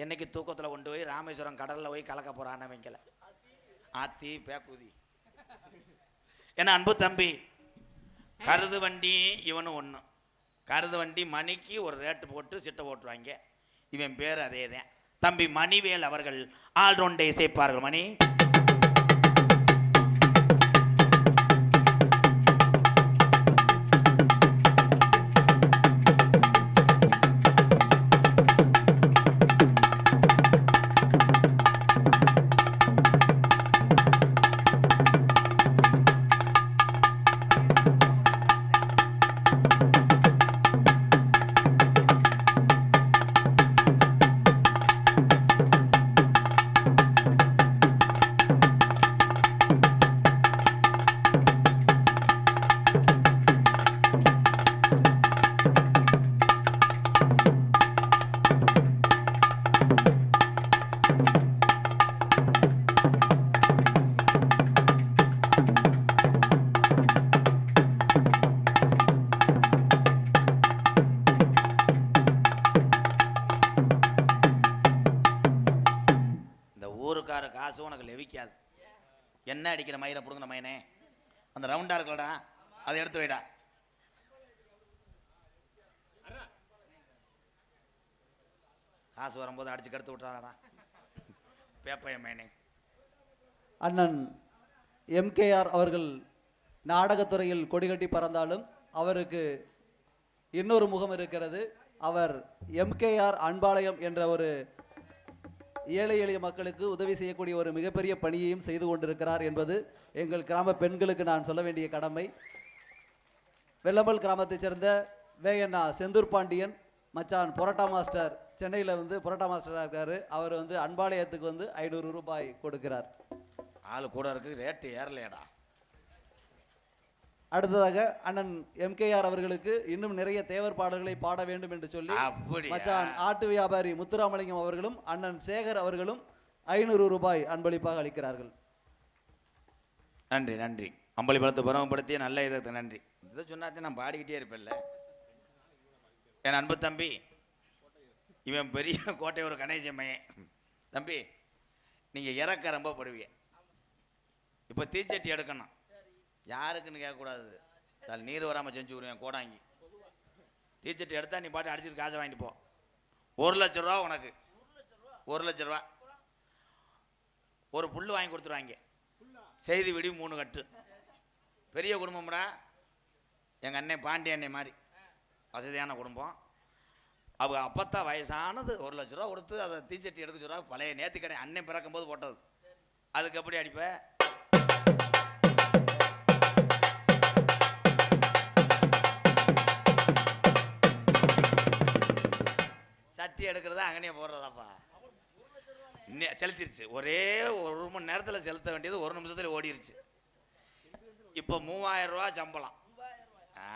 என்னைக்கு தூக்கத்தில் கொண்டு போய் ராமேஸ்வரம் கடலில் போய் கலக்க போகிறான்னு வைக்கல, ஆத்தி பேக்குதி. ஏன்னா அன்பு தம்பி கருது வண்டி இவனும் ஒன்று. கருது வண்டி மணிக்கு ஒரு ரேட்டு போட்டு சிட்டை போட்டுருவாங்க. இவன் பேர் அதே தான். தம்பி மணிவேல் அவர்கள் ஆல்ரவுண்டை இசைப்பார்கள். மணி காசு உனக்கு லெவிக்காது. என்ன அடிக்கிற மயிரை பிடுங்கின மயனே, அந்த ரவுண்டா இருக்கலடா, அதை எடுத்து வைடா. காசு வரும்போது அடிச்சு கெடுத்து விட்டுறாடா பேப்பைய மயனே. அண்ணன் எம்கேஆர் அவர்கள் நாடகத்துறையில் கொடிகட்டி பறந்தாலும் அவருக்கு இன்னொரு முகம் இருக்கிறது. அவர் எம்கேஆர் அன்பாலயம் என்ற ஒரு ஏழை எளிய மக்களுக்கு உதவி செய்யக்கூடிய ஒரு மிகப்பெரிய பணியையும் செய்து கொண்டிருக்கிறார் என்பது எங்கள் கிராம பெண்களுக்கு நான் சொல்ல வேண்டிய கடமை. வெள்ளம்பல் கிராமத்தைச் சேர்ந்த வேயண்ணா செந்தூர் பாண்டியன் மச்சான் பொரோட்டா மாஸ்டர், சென்னையில் பொரோட்டா மாஸ்டராக இருக்கார். அவர் அன்பாலயத்துக்கு 500 ரூபாய் கொடுக்கிறார். ஆள் கூட இருக்கு, ரேட்டு ஏறலையடா. அடுத்ததாக அண்ணன் எம்கேஆர் அவர்களுக்கு இன்னும் நிறைய தேவர் பாடல்களை பாட வேண்டும் என்று சொல்லி மச்சான் ஆட்டு வியாபாரி முத்துராமலிங்கம் அவர்களும் அண்ணன் சேகர் அவர்களும் 500 ரூபாய் அன்பளிப்பாக அளிக்கிறார்கள். நன்றி நன்றி. அம்பளிப்படத்தை பரமப்படுத்திய நல்ல இதற்கு நன்றி. இதை சொன்னாத்தே நான் பாடிக்கிட்டே இருப்பேன்ல. என் அன்பு தம்பி இவன் பெரிய கோட்டை ஒரு கணேசம்மையன். தம்பி நீங்கள் இறக்க ரொம்ப படுவீங்க. இப்போ தீச்சட்டி எடுக்கணும், யாருக்குன்னு கேட்கக்கூடாது, நீர் வராமல் செஞ்சு விடுவேன் கோடாங்கி. தீச்சட்டி எடுத்தால் நீ பாட்டு அடிச்சுட்டு காசை வாங்கிட்டு போ. 1 லட்ச ரூபா உனக்கு, 1 லட்ச ரூபா. ஒரு புல் வாங்கி கொடுத்துருவாங்க. செய்தி விடி 3 கட்டு. பெரிய குடும்பம்டா. எங்கள் அண்ணன் பாண்டிய அண்ணன் மாதிரி வசதியான குடும்பம். அவங்க அப்பத்தான் வயசானது 1 லட்ச ரூபா கொடுத்து அதை தீச்சட்டி எடுக்க சொல்கிறா. பழைய நேற்று கடை அண்ணன் பிறக்கும் போது போட்டது. அதுக்கு எப்படி அடிப்பேன்? சட்டி எடுக்கிறதா அங்கனே போடுறதாப்பா. செலுத்திருச்சு. ஒரே 1 மணி நேரத்தில் செலுத்த வேண்டியது 1 நிமிஷத்தில் ஓடிருச்சு. இப்போ 3000 ரூபா சம்பளம்.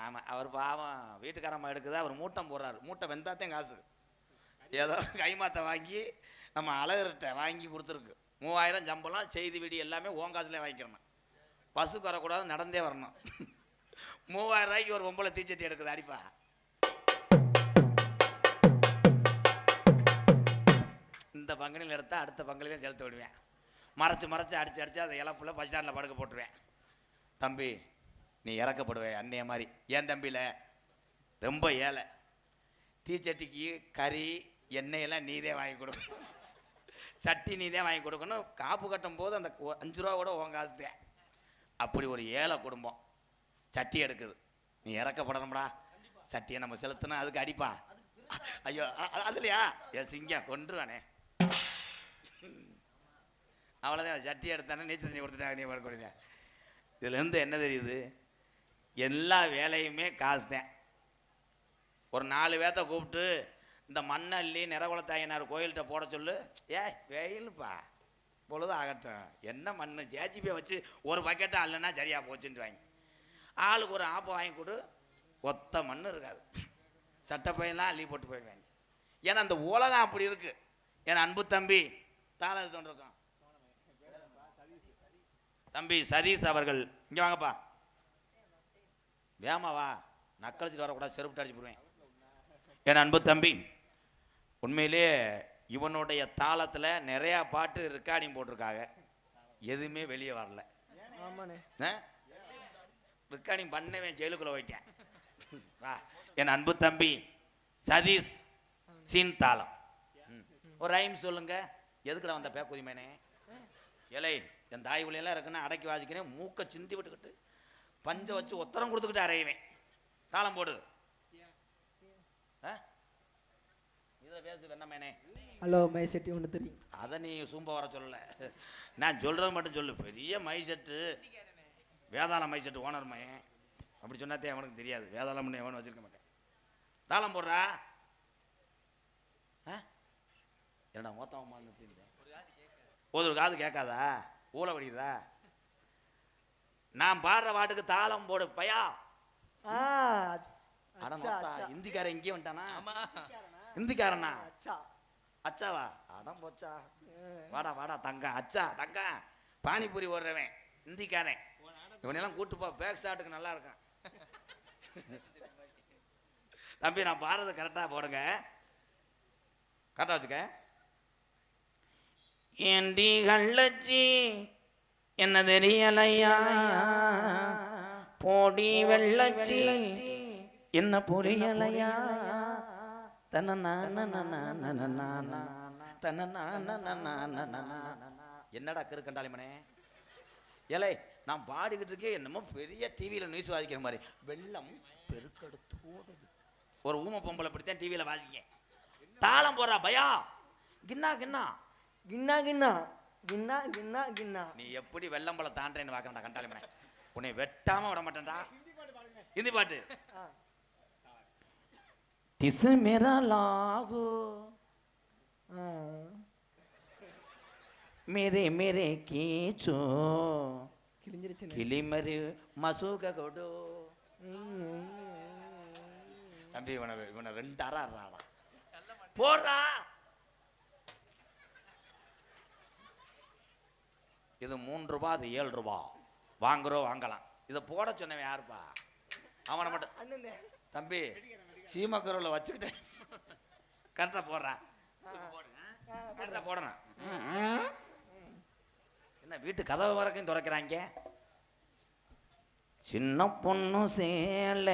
ஆமாம், அவர் பாவம் வீட்டுக்காரம்மா எடுக்குது, அவர் மூட்டம் போடுறாரு. மூட்டை வெந்தாத்தையும் காசு ஏதோ கைமாத்த வாங்கி நம்ம அழகர்கிட்ட வாங்கி கொடுத்துருக்கு. 3000 சம்பளம், செய்தி விடி எல்லாமே ஓங்காசுலேயே வாங்கிக்கிறணும். பஸ்ஸுக்கு வரக்கூடாது, நடந்தே வரணும். 3000 ரூபாய்க்கு ஒரு பொம்பளை தீச்சட்டி எடுக்குது, அடிப்பா. இந்த பங்குனியில் எடுத்தால் அடுத்த பங்குனியில் தான் செலுத்த விடுவேன். மறைச்சு மறைச்சு அடித்து அதை இழப்புல பஸ் ஸ்டாண்டில் படுக்க போட்டுருவேன். தம்பி நீ இறக்கப்படுவேன் அன்னைய மாதிரி. ஏன் தம்பியில் ரொம்ப ஏழை. தீச்சட்டிக்கு கறி எண்ணெயெல்லாம் நீதே வாங்கி கொடுக்கணும், சட்டி நீதே வாங்கி கொடுக்கணும். காப்பு கட்டும் போது அந்த 5 ரூபா கூட உன் காசுதேன். அப்படி ஒரு ஏழை குடும்பம் சட்டி எடுக்குது. நீ இறக்கப்படணும்டா, சட்டியை நம்ம செலுத்தினா அதுக்கு அடிப்பா. ஐயோ அதுலையா என் சிங்க கொன்றுவானே. அவ்வளோதான், சட்டி எடுத்தானே நீச்சல் தண்ணி கொடுத்துட்டாங்க. நீ கொடுங்க. இதுலேருந்து என்ன தெரியுது? எல்லா வேலையுமே காசு தான். ஒரு 4 பேர்த்த கூப்பிட்டு இந்த மண்ணள்ளி நிறகுலத்தாயினார் கோயில்கிட்ட போட சொல்லு. வெயிலுப்பா பொழுது ஆகட்டும், என்ன மண் ஜேஜிபியை வச்சு ஒரு பக்கெட்டை அல்லனா சரியாக போச்சுன்னு வாங்கி ஆளுக்கு ஒரு ஆப்பை வாங்கி கொடு. ஒத்த மண் இருக்காது, சட்டப்பையெல்லாம் அள்ளி போட்டு போயிடுவாங்க. ஏன்னா அந்த உலகம் அப்படி இருக்கு. ஏன்னா அன்பு தம்பி தாளம் தோன்றிருக்கான் தம்பி சதீஷ் அவர்கள், இங்கே வாங்கப்பா, வேமாவா, நக்கழிச்சிட்டு வரக்கூடாது, செருப்பு அடிச்சு போடுவேன். என் அன்பு தம்பி உண்மையிலே இவனுடைய தாளத்தில் நிறையா பாட்டு ரெக்கார்டிங் போட்டிருக்காங்க, எதுவுமே வெளியே வரல. ரெக்கார்டிங் பண்ணவே ஜெயிலுக்குள்ளே போயிட்டேன். என் அன்பு தம்பி சதீஷ் சீன் தாளம். ஒரு ரைம் சொல்லுங்க. எதுக்குடா வந்த பேக்குதிமேனே? இலை என் தாய் வழியெல்லாம் இருக்குன்னா அடக்கி வாசிக்கிறேன், மூக்கை சிந்தி விட்டுக்கிட்டு பஞ்சை வச்சு உத்தரம் கொடுத்துக்கிட்டு அரையுவேன். தாளம் போடு. இதில் பேசு வெண்ணமேனே. ஹலோ மை செட்டி ஒன்று தெரியும். அதை நீ சூம்ப வர சொல்லலை, நான் சொல்கிறது மட்டும் சொல்லு. பெரிய my set, Vedalam my set owner மையன் அப்படி சொன்னாத்தே அவனுக்கு தெரியாது. வேதாளம்னு எவனும் வச்சிருக்க மாட்டேன். தாளம் போடுறா. என்னடா மொத்தம் ஒரு காது கேட்காதா? ஊழ வடிதா? நான் பாடுற பாட்டுக்கு தாளம் போடு பையா. இந்திக்காரன் இங்கே வந்துட்டானா? இந்திக்காரனா? அச்சாவா? அடம் போச்சா. வாடா வாடா தங்கம், அச்சா தங்கம், பானிபூரி ஓடுறவன் இந்திக்காரன். இவனெல்லாம் கூட்டு போ, பேக் ஷாட்டுக்கு நல்லா இருக்கான். தம்பி நான் பாடுறது கரெக்டாக போடுங்க, கரெக்டாக வச்சுக்க. ஏண்டி கள்ளச்சி என்ன தெரியலையா, போடி வெள்ளச்சி என்ன புரியலையா, என்னடா கிறுக்கண்டாலிமனே ஏலே, நான் பாடிக்கிட்டு இருக்கேன், என்னமோ பெரிய டிவியில் நியூஸ் வாசிக்கிற மாதிரி. வெள்ளம் பெருக்கெடுத்து ஓடுது. ஒரு ஊமை பொம்பளை பிடித்தான் டிவியில் வாசிக்க. தாளம் போடுறா பயா. கின்னா கின்னா கின்னா கின்னா கின்னா கின்னா கின்னா. நீ எப்படி வெள்ளம்பளை தாண்டேன்னு பார்க்கறா கண்டாலிமனே, உன்னை வெட்டாம விட மாட்டேன்டா. ஹிந்தி பாட்டு. திசு மேரா லாகோ மேரே மேரே கீச்சோ கிழிஞ்சிருச்சு. கிளிமரி மசூக கொடு. தம்பி இவனை 2 அரை அறாடா போடுறா. இது 3 ரூபா, அது 7 ரூபா. வாங்குறோம் வாங்கலாம். இதை போட சொன்னவன் யாருப்பா? அவனை மட்டும். தம்பி சீமக்கரோவில் வச்சுக்கிட்டேன், கரெக்டாக போடுறா. கரெக்டாக போடணும். என்ன வீட்டு கதவை வரைக்கும் துறக்கிறாங்க. சின்ன பொண்ணு சேல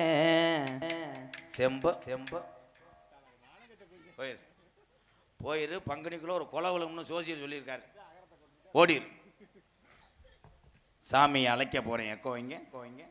செம்ப செம்ப போயிரு பங்குனிக்குள்ள ஒரு கொலை விழும்னு சோசியல் சொல்லியிருக்காரு. ஓடிரு. சாமியை அழைக்க போறேன். கோவிங்க கோவிங்க.